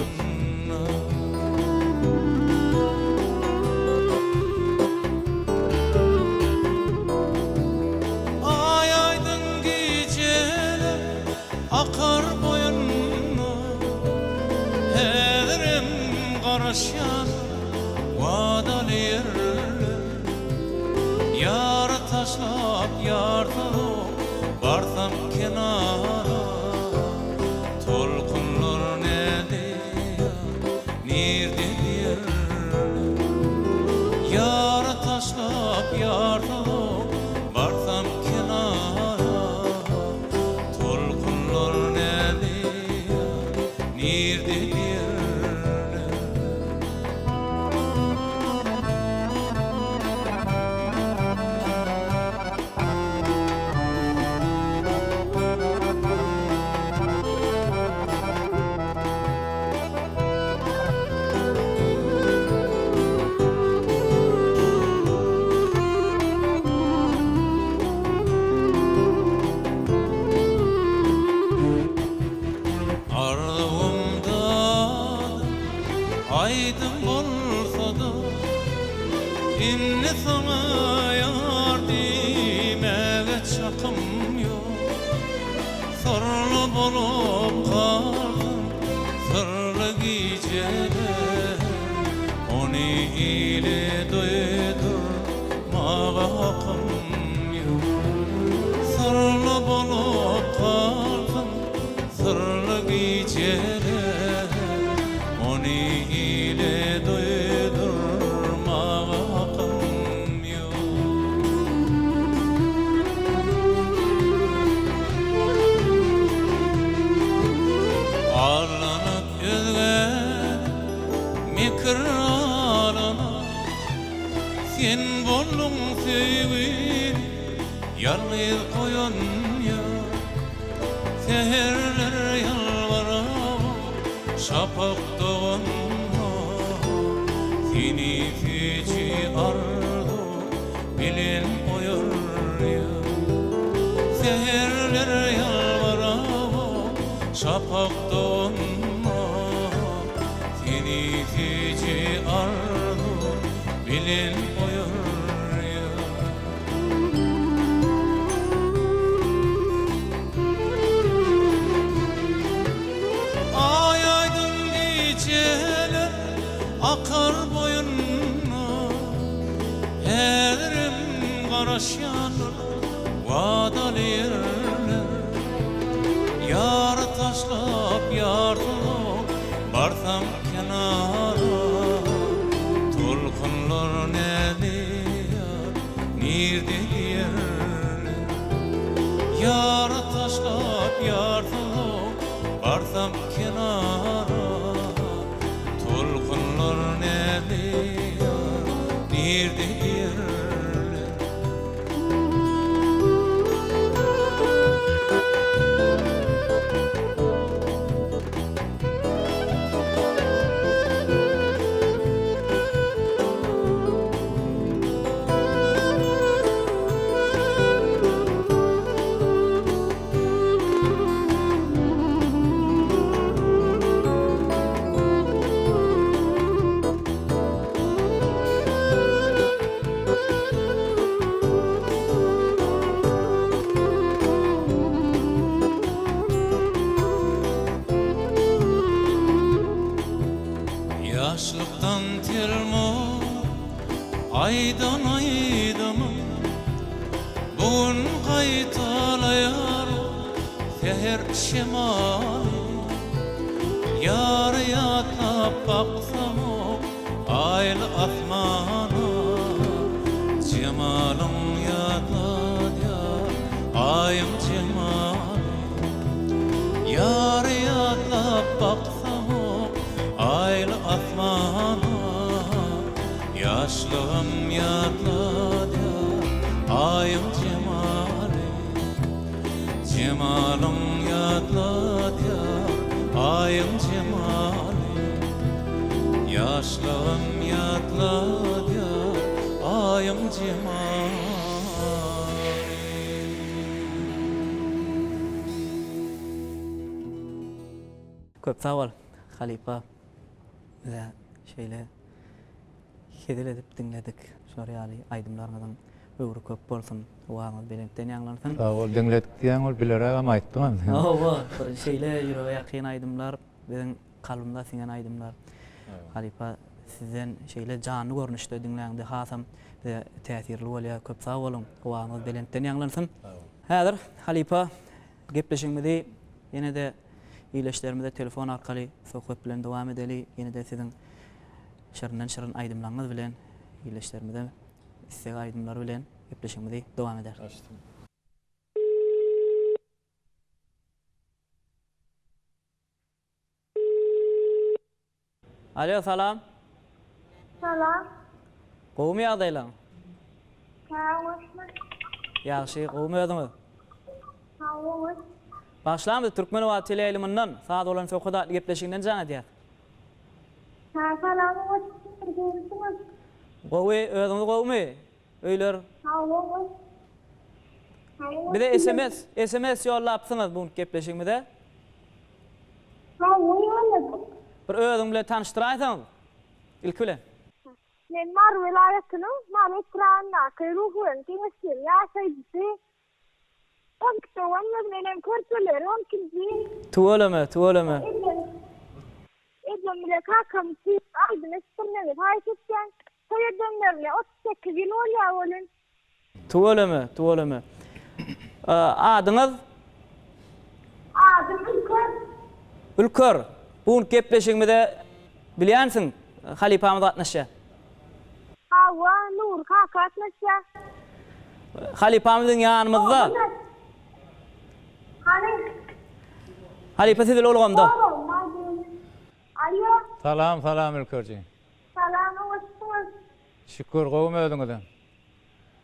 Akar boyunna hederim garaşyan vadalı yerler. Yar taşlap yarda barsam kenara tolkunlar nediya nirde bir yara taşlap yardım barsam kenara tolkunlar nediya nirde bir aydın bolsa da inne sana yardimege çakım yok sarlı bolup kaldım sarlı geceler onu ile doydurmağa hakkım yok sarlı bolup kaldım sarlı geceler onu ile doydurmağa hakkım yok. Arlanıp yüzgen mikir alana sen bollun sevgin yalnız koyun ya seherler yalvarım şapak doğanma seni feci ardu bilin koyur ya seherler yalvarım şapak doğanma seni feci ardu bilin koyur ya ay aydın geceler akar boyunna Ederim karaşyan vadalı yerler yar taşlap yardım barsam kenara tolkunlar neliyar nirde yerler yar taşlap yardım barsam kenara tolkunlar neliyar nirde yerler yaşlıktan termo aydan aydamın bugün kaytalayar seher şemali yar yatlap baksam aylı asmana cemalım yatladı yar ayım cemali yar yatlap baksam aylı asmana yaşlığım yatladı ayım cemali cemalım yatladı ayım cemali yaşlığım yatladı ayım cemali Köp sağ ol Halipa. Ve şeyle hedil edip dinledik. Şoriyali aydımlarından öwrü köp bolsun. Wağız belenten ýanglansyn. Sağ ol dinledik diýen ol bileragam aýtdyň. Owa, şeyle ýürege ýakyn aydymlar, benim kalbymda singen aydymlar. Halipa sizden şeyle canly görnüşde dinleýäňde hasam täsirli bolýar. Köp sağ olun. Wağız belenten ýanglansyn. Häzir Halipa gepleşigimizde ýene de iýleşlerimizde telefon arkaly söhbet bilen dowam edeli. Ýene de siziň şerden aýdymlaryňyz bilen iýleşlerimizde istek aýdymlar bilen gepleşigimizde dowam eder. Alo, salam. Salam. Gowmy ýagdaýlar? Sağolun. Ýaxşy, gowmy ödüňiz? Sağolun. Başlamyz Türkmen we tele ýylymyndan saat bolan söhbet gepleşiginden jaň edýär. Salam. Gowy ödüňiz gowmy? Öýler. Sağolun. Bir de SMS ýollapsyňyz bu gepleşigimizde. Sağolun. Bir ödüň bilen tanıştyraýsaňyz. İlk bilen. Men Mar vilayatynyň Malikranna Kayruhun Kiňesir ýaşaýdy. On towanlar menen körtüler, on kimdi? Tuwalama. Edem bile kakam ki aýdyň istirmeli haýketken. Soýadymlarla 38 ýyl bolýar bolan. Tuwalama. Adyňyz? Adym Ülker. Ülker. Bu gepleşigimizde bilýänsiň Halipamyz gatnaşýar. Hawa Nur kaka atnaşýar. Halipamyzyň ýanymyzda. Halipa sizil olgamda. Alo. Salam Ülkerji. Salam olsun. Şükür gowmy ödüňiz?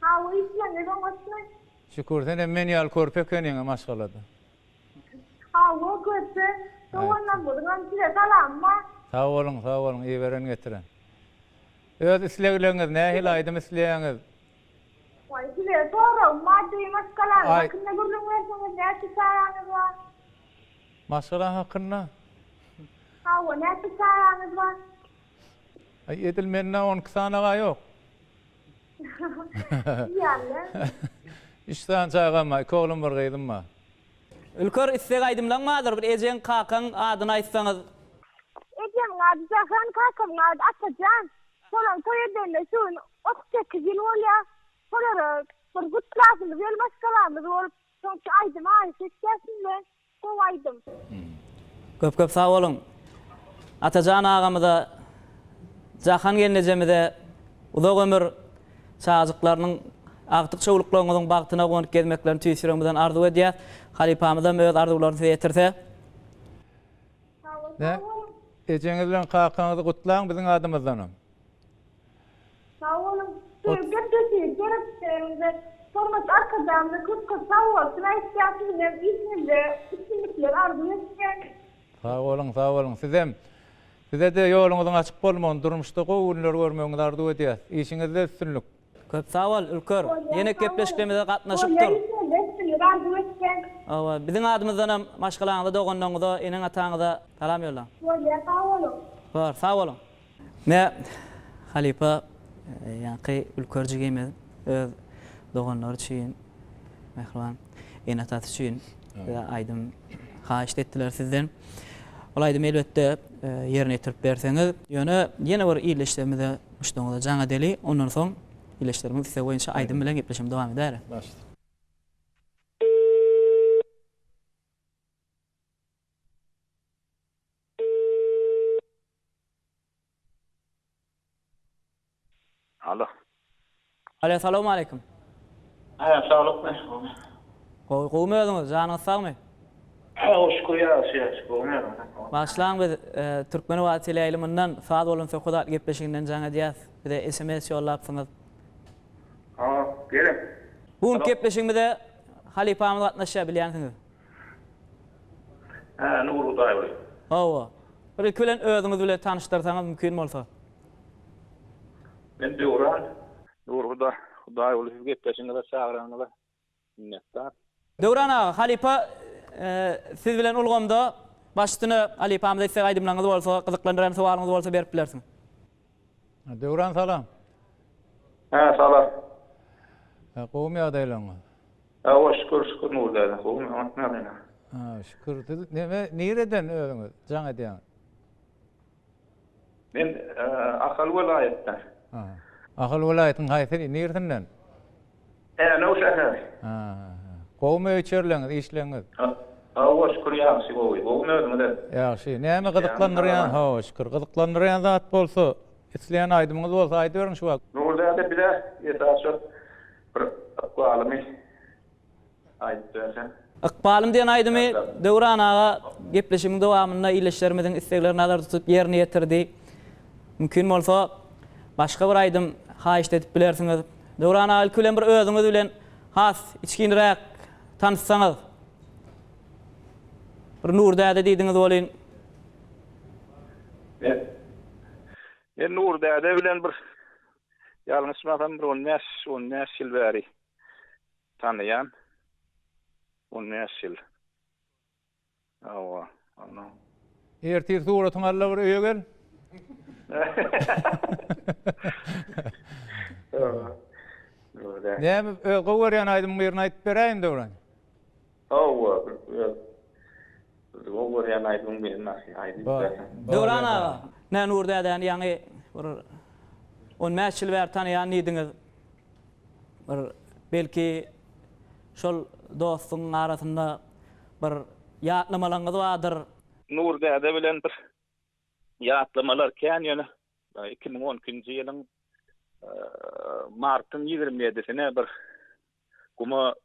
Hawa isleňiz olsun. Şükür sene men ýal körpek eniňe maşgalady. Hawa görse, towandan bolgan size salamma. Sağ olun, iyi veren getiren. Öz islegleriniz nähil aýdym isleýäňiz? Vay size sorum, maddi maskalar, hakkında gurlun verseňiz näçe saýanyz bar? Maşgala hakynda? Hawa näçe saýanyz bar? Ay edilmenne 10 sanaga ýok. Ýaly. İşden çaýgama, koglum bir gaýdymma. Ülker istek aýdymlaňmadyr, bir ejen kakan adyny aýtsaňyz. Ejem gady jahan kakam gady Atajan. Solan toýedende şun 38 ýyl bolýar. Solara bir gut klasyny vel maskalarymyz bolup, soňça aýdym aýsykçasynda, gowy aýdym. Köp sağ olun. Atajan agamyza jahan gelnejemide uzak ömür çağızıklarynyň agtyk çowluklarynyň bagtyna gonyp gelmeklerini tüýsüregimizden arzu edýär. Halipamyzdan öz arzuwlaryny ýetirse. Ne? Ejeňiz bilen kakanyňyzy gutlaň biziň adymyzdan. Sağ olun. Götürsün, görüp sormak arkadaşlarımda kutku sağ olsun. Ayşiyatıyla isimlikler arzu etken. Sağ olun. Size de yoluňyzyň açyk bolmagyny durmuşda gowunlar görmegiňizi arzu edýär. İşiňizde üstünlük. Köp sağ ol Ülker. Ýene gepleşiklerimize gatnaşypdyr. Arzu etken. Awa, biziň adymyzdan hem maşgalaňyzda doganaňyzda, eneň ataňyza salam ýolla. Sağ olun. Bar, sağ olun. Ne Halipa ýa-ni Ülkerji gelmedi. Öz doganlar üçin, mehriban, enatat üçin aýdym haýyş etdiler sizden. Olaýdym elbetde ýerine ýetirip berseňiz, ýöne ýene bir iýleşlerimize muşdaňyza jaň edeli, ondan soň iýleşlerimiz size boýunça aýdym bilen gepleşim dowam eder. Başla. Alo. Assalamu alaykum. Sağlık mı? Gowmy ödüňiz, janyňyz sagmy? Şükür ýa, Başlaň biz Türkmen we tele ýylymyndan saat bolan söhbet gepleşiginden jaň edýäs. Bir de SMS ýollapsyňyz. Gelin. Bu gepleşigimizde Halipamyz gatnaşýar bilýänsiňiz. Nur Hudaýoğlu. Hawa. Bir kölen özüňiz bilen tanıştyrsaňyz mümkin bolsa. Ben Döwran. Nur Hudaýoğlu siz gepleşiňizde çağıraňyza minnetdar. Döwran aga, Halipa siz bilen ulgamda başyny Halipamyza istek aýdymlaryňyz bolsa, gyzyklandyran sowalyňyz bolsa berip bilersiň. Döwran salam. Salam. Gowmy ýagdaýlaryň? Şükür Nur Hudaýoğlu. Gowmy atnaýan. Şükür. Nereden ödüňiz? Jaň edýän. Men Ahal vilayetden. Ahal vilayetin haýsy neresinden? Näw şäher. Gowma öçerleňiz, işleňiz. Awa şükür ýaşy gowy. Gowy öňünde. Ýaşy. Näme gyzyklandyrýan? Ha, şükür. Gyzyklandyrýan zat bolsa, isleýän aýdymyňyz bolsa aýdyp beriň şu wagt. Nurda bir de ýetäşi bir akwalymy aýdyp bersen. Iqbalym diýen aýdymy Döwran aga gepleşimiň dowamynda ileşlerimiň isteklerini nazarda tutup ýerine ýetirdi. Mümkin bolsa başga bir aýdym haýyş edip bilersiňiz. Döwran aga külen bir özüňiz bilen has içkindirek tanışsaňyz. Bir Nurdäde diýdiňiz bolyn. Ben Nurdäde bilen bir ýalňysmazam bir 10 ýyl bäri tanıyan. 10 ýyl. Awa, ana. Ertir suratyn alla bir öýe gel. Näme gowurýan aýdym birini aýdyp beräýin Döwran. Awa, gowurýan aýdym birini aýdyp bersen. Döwran aga, nä Nurdäden ýaňy bir 15 ýyl bäri tanıyan diýdiňiz. Bir belki şol dostuň arasynda bir ýatlamalarynız bardyr. Nurdäde bilen bir ýatlamalar kän ýöne 2010-njy ýylyň martyň 27-sine bir guma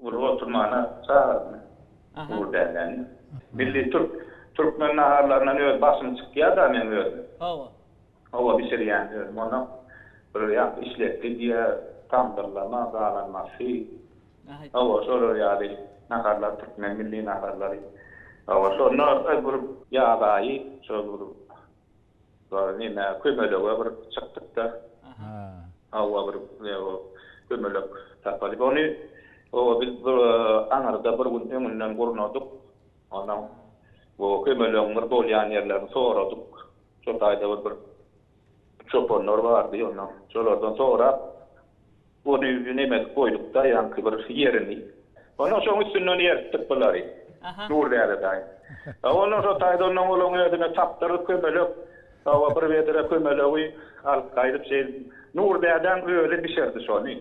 oturmana çağırdı. Nurdäden. Milli Türkmen naharlaryna öz başym çykýar da men öz. Hawa bir şey ýa-ni mona bir ýa işletdi diýe tamdyrlama, bağlanmasy. Hawa şolar ýa-ni naharlar Türkmen milli naharlary. Hawa şonu bir ýa-daýy, şol bir näme kömelege bir çykdyk da. Hawa bir kömelek tapaly. Ony o biz aňarda bir gün öňünden gurnadyk. Ondan bu kömelegiň bir bolýan ýerlerini soradyk. Şol taýda bir çoponlar bardy ondan. Şolardan sonra bu näme goýduk da ýa-ni bir ýerini. Ondan şoň üstünden ýertdik bolary. Nurdäde daý. Ondan şo taýda ondan bolan ýerdine tapdyryp kömelek. Hawa bir wedere kömelegi alyp gaýdyp şey Nurdäden öýle bişerdi şonu.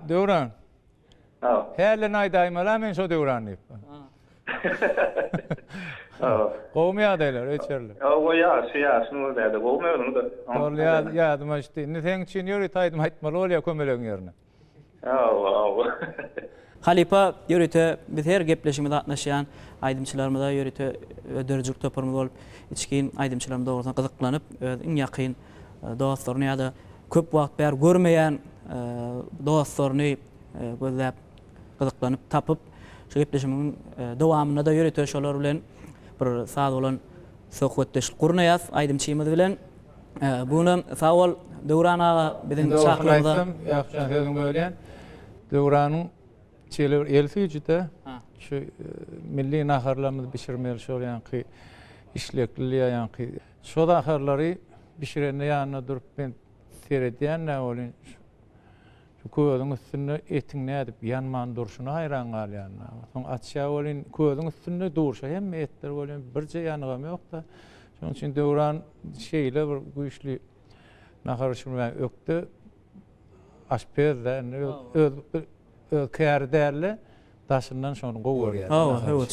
Döwran. Häle naýdaýmalar men şo Döwran diýip. Gowmya diýler, öçerler. Awa ýa, Nurdäde gowmya onda. Ýadyma düşdi. Näseň üçin ýöri taýdym aýtmaly bolýar kömelegiň ýerine. Awa. Halipa ýörite biz her gepleşimde atnaşýan aýdymçylarymyza ýörite ödürjük topurmy bolup içkin aýdymçylarym dogrudan gyzyklanyp iň ýakyn dostlaryny ýa-da köp wagt ber görmeýän dostlaryny gözläp gyzyklanyp tapyp şu gepleşimiň dowamyna da ýörite şolar bilen bir sag bolan söhbetdeşlik gurnaýas aýdymçymyz bilen. Bunu sag bol Döwran aga biziň çaklymyzda ýaşy sözüň bolýan. Döwranyň çeler elfüjüde şu milli naharlarymyzy bişirmeli şolýanky işlekli ýa-ni şo naharlary bişirende ýanyna durup ben seredýän näme bolýan şu köýüň üstünde etiň nädip ýanman durşuna haýran galýan. Soň atşa bolýan köýüň üstünde durşa hem etler bolýan birje ýanygam ýok da. Şoň üçin Döwran şeýle bir güýçli naharşymy ökdi. Aşpezde kär derli daşyndan şonu gowurýar. Evet.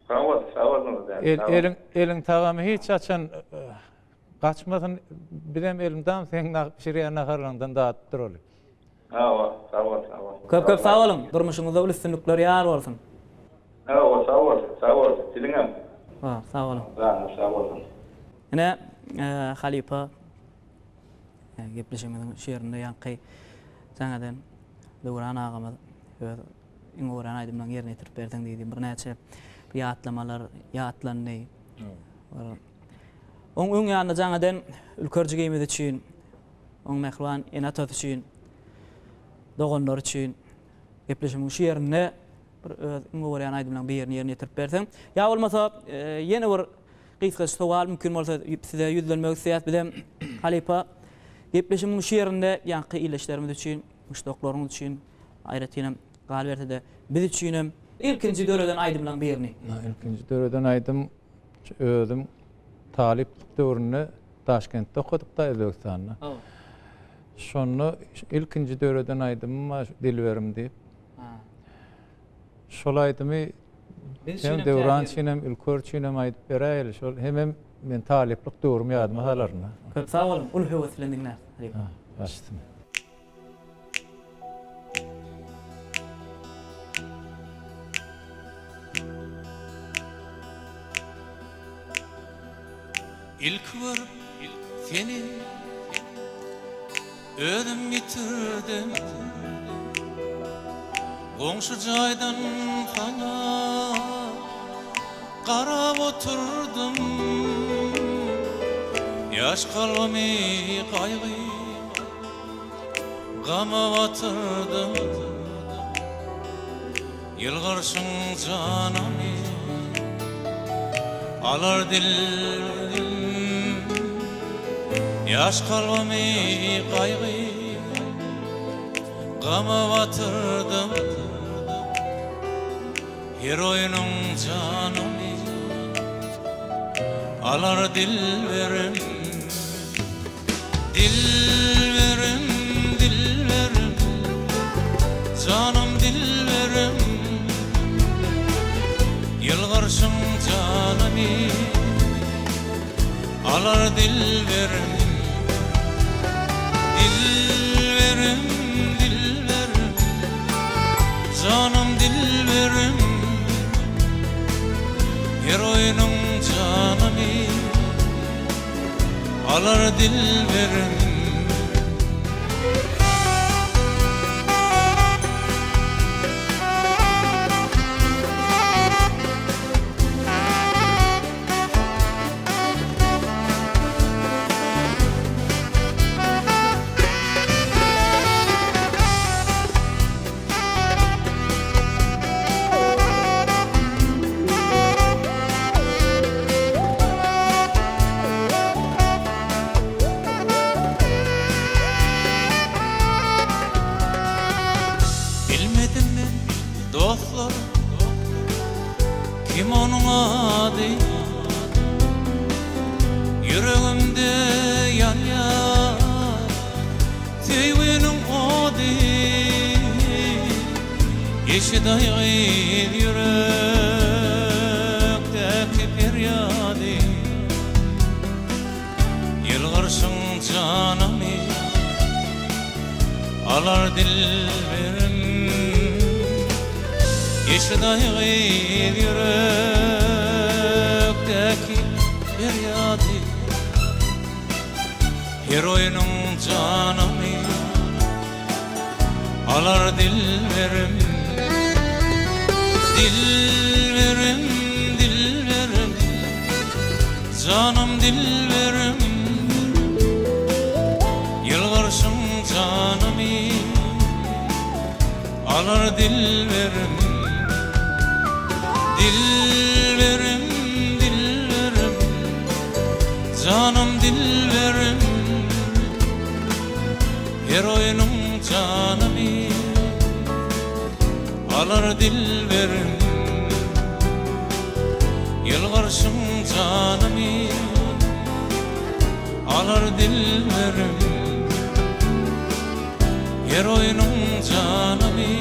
Sağ Eliň tagamy hiç açan gaçmasyn bilem elimden sen pişirýän naharlardan dağıtdyr ol. Sağ ol. Köp sağ olun. Durmuşyňyzda üstünlikler ýar bolsun. Sağ ol. Siziňem. Sağ olun. Sağ olun. Ine Halipa gepleşimiň şeýerinde ýanky sanadan Döwran agamyz iň öwren aýdymdan ýerine ýetirip berdiň diýdim. Bir näçe ýatlamalar ýatlandy. Oň ýanyna janadan ülkerji geýmedi üçin, oň mehriban enatat üçin, doganlar üçin gepleşimiň şeýerine bir iň öwren aýdymdan bir ýerine ýetirip berdiň. Ýa bolmasa ýene bir gysga sowal mümkin bolsa size ýüzlenmek istäýär bilen Halipa gepleşimiň şeýerinde ýanky ileşlerimiz üçin, müştaklaryň üçin aýratynam gal berdi biz üçin ilkinji döwreden aýdymdan birini. İlkinji döwreden aýdym özüm taliplik döwrüne Taşkentde okuduk da Özbekistan'da. şonu ilkinji döwreden aýdym, dilberim diýip. Şol aýdymy hem döwran çinem, ülkör çinem aýdyp beräýil. Şol hemem men taliplik döwrüm ýadyma salarna. Köp sag bolun. Ul höwetlendiňler. Başladım. İlk görüp seni ödüm bitirdim, goňşy jaýdan sana qarap oturdum. Yaş kalbimi kaygı gama batırdım, yılgarsın canımı alar dilim. Yaş kalbimi kaygı gama batırdım, her oyunun canımı alar dilberim. Dilberim, dilberim, canım dilberim, yılgarsın canımı alar dilberim. Dilberim, dilberim, canım dilberim, her oyunun canımı alar dilberim. Dostlar, kim onun adı? Yüreğimde yanıyor sevginin adı. Yeşil dayağın yürekteki feryadı, yılgarsın canımı alar dilberim. Yeşil dayağın yürekteki feryadı, her oyunun canımı alar dilberim. Dilberim, dilberim, canım dilberim, yılgarsın canımı alar dilberim. Dilberim, dilberim, canım dilberim, her oyunun canımı alar dilberim. Yılgarsın canımı alar dilberim, her oyunun canımı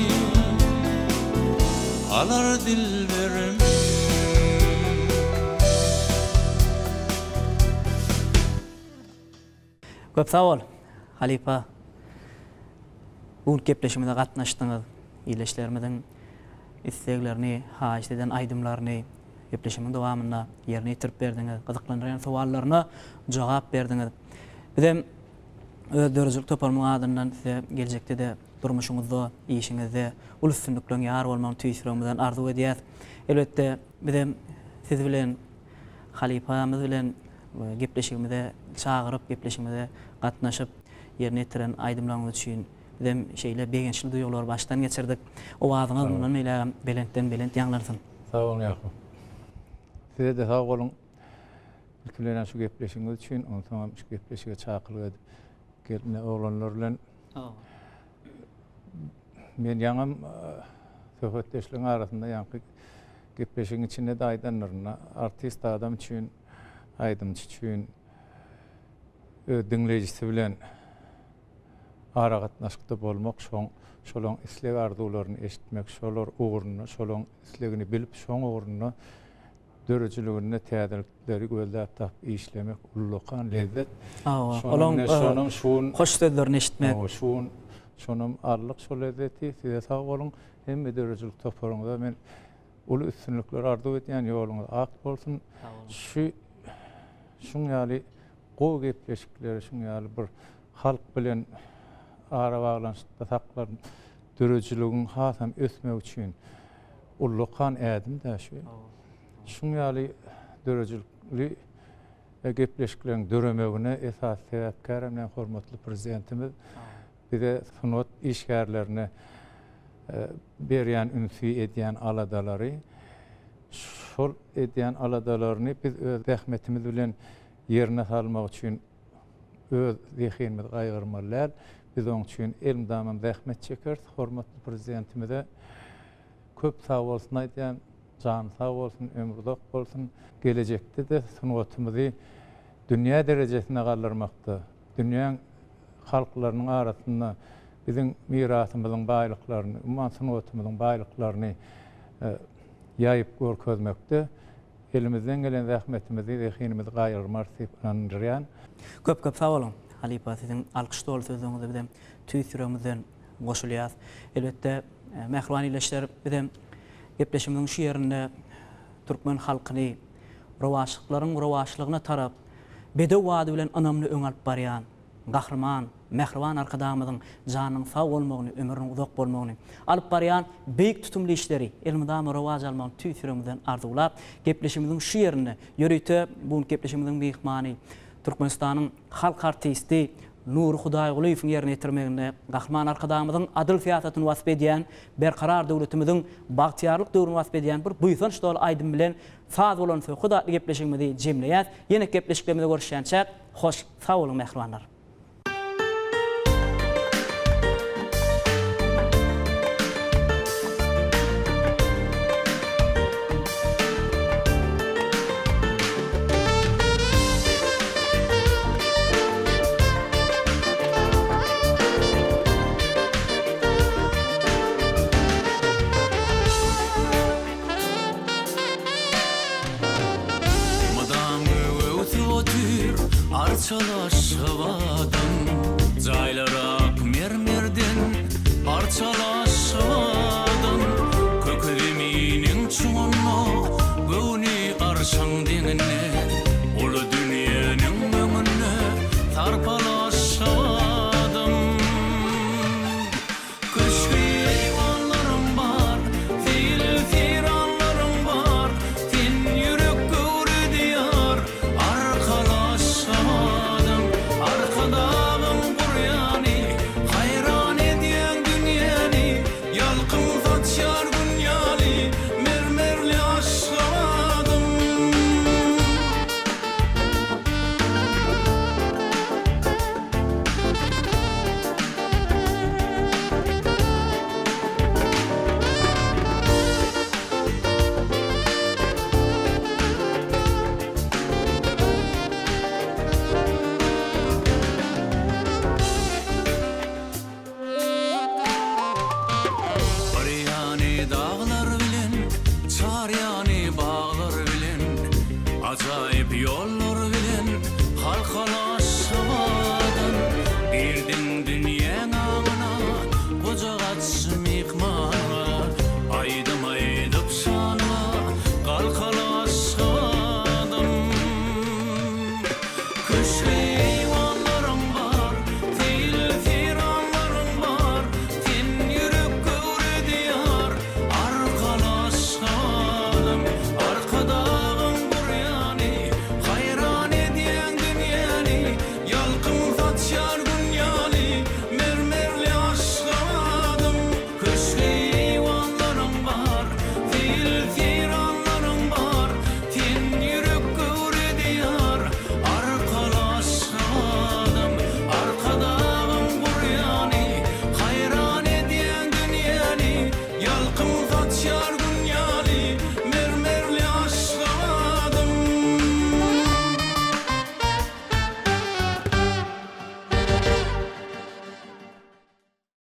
alar dilberim. Köp sag bol, Halipa. Bu gepleşmede gatnaşdyňyz. İleşlerimiň isteklerini, haýyş eden aýdymlaryny gepleşimiň dowamynda ýerine ýetirip berdiňiz. Gyzyklanýan sowallaryna jogap berdiňiz. Bizem öz dörjük topalmaň adyndan size geljekde de durmuşuňyzda, işiňizde ul üstünliklerini ýar bolmagy tüýsüregimizden arzu edýäs. Elbetde bizem siz bilen Halipamyz bilen gepleşigimizde çagyryp gepleşigimizde gatnaşyp ýerine ýetiren aýdymlaryňyz üçin bizem şeýle begençli duýgular baştan geçirdik. Owazyňyz mundan ýa belentden belent ýanglarsyn. Sag bolun ýaky. Size de sag bolun. Ülkülerden şu gepleşiňiz üçin, onu tamam şu gepleşige çakylyp edip gelme oglanlar bilen. Men ýaňam söhbetdeşligiň arasynda ýanky gepleşiň içinde de aýdanlaryna artist adam üçin, aýdymçy üçin dinlejisi bilen ara gatnaşykda bolmak, şolaň isleg arzuwlaryny eşitmek, şolar uğruna, şolaň islegini bilip, şoň uğruna dörejligine täzelikleri gözläp tap işlemek ullukan lezzet. Şonuň hoş sözlerini eşitmek. Şonum arlyk şol lezzeti size sag bolun. Hemme dörejilik toparyňda men uly üstünlikler arzuw etýän ýoluňyz ak bolsun. Şuň ýaly gowy gepleşikler, şuň ýaly bir halk bilen ara baglanşykda saklar dörejiligiň hasam ösmek üçin ullukan ädim da şu. Şuň ýaly dörejilikli gepleşiklerin döremegine esas sebäpkär bilen hormatly prezidentimiz bize sunut işgärlerini berýän ünsi edýän aladalary, şol edýän aladalaryny biz öz zähmetimiz bilen yerine salmak üçin öz zehinimiz gaýgyrmalar. Biz oň üçin elmdamam zähmet çeker. Hormatly prezidentimize köp sag bolsun aýdýan, jan sag bolsun, ömrüdok bolsun. Gelecekde de sunutumuzy dünýä derejesine galdyrmakda, dünýäň halklarynyň arasynda bizim mirasymyzyň baýlyklaryny, umman sunutymyzyň baýlyklaryny ýaýyp görkezmekde elimizden gelen zähmetimizi, zehinimizi gaýrymar diýip inanýaryn. Köp sag bolun. Halipa sizin alkışdol sözüňizde bilen tüýsüremizden goşulýar. Elbetde Mehrwanyleşler bilen gepleşimiň şu ýerinde türkmen halkyny rowaşlygyna tarap bedew wady bilen anamly öň alyp barýan gahrman, Mehrwan arkadamyzyň janynyň sag bolmagyny, ömrüniň uzak bolmagyny alyp barýan beýik tutumly işleri elmydamy rowaj almagyny tüýsüremizden arzuwlap gepleşimiň şu ýerine ýörüýte bu gepleşimiň mehmany Türkmenistanyň halk artisti Nur Hudaýgulyň ýerine ýetirmegine gahrman arkadamyzyň adyl fiýatatyny wasp edýän, berkarar döwletimiziň bagtyarlyk döwrüni wasp edýän bir buýsanç dol aýdym bilen saz bolan hudaýly gepleşigimizi jemleýär. Ýene gepleşiklerimizde görüşýänçä hoş sag bolun Mehrwanlar. Parçalaşıvadım Caylarak mermerden parçalaşıvadım Kökeviminin çuğunu Gövni arşan denine Ulu dünyanın ömünne Tarpalaşıvadım Kışkı eyvanlarım var Fil firanlarım var Ten yürek gövri diyar Arkadaşıvadım Arkadağım kuryani Hayran edyen dünyani Yalkın fatşar dünyali Mermerli aşlamadım Ariyani dağlar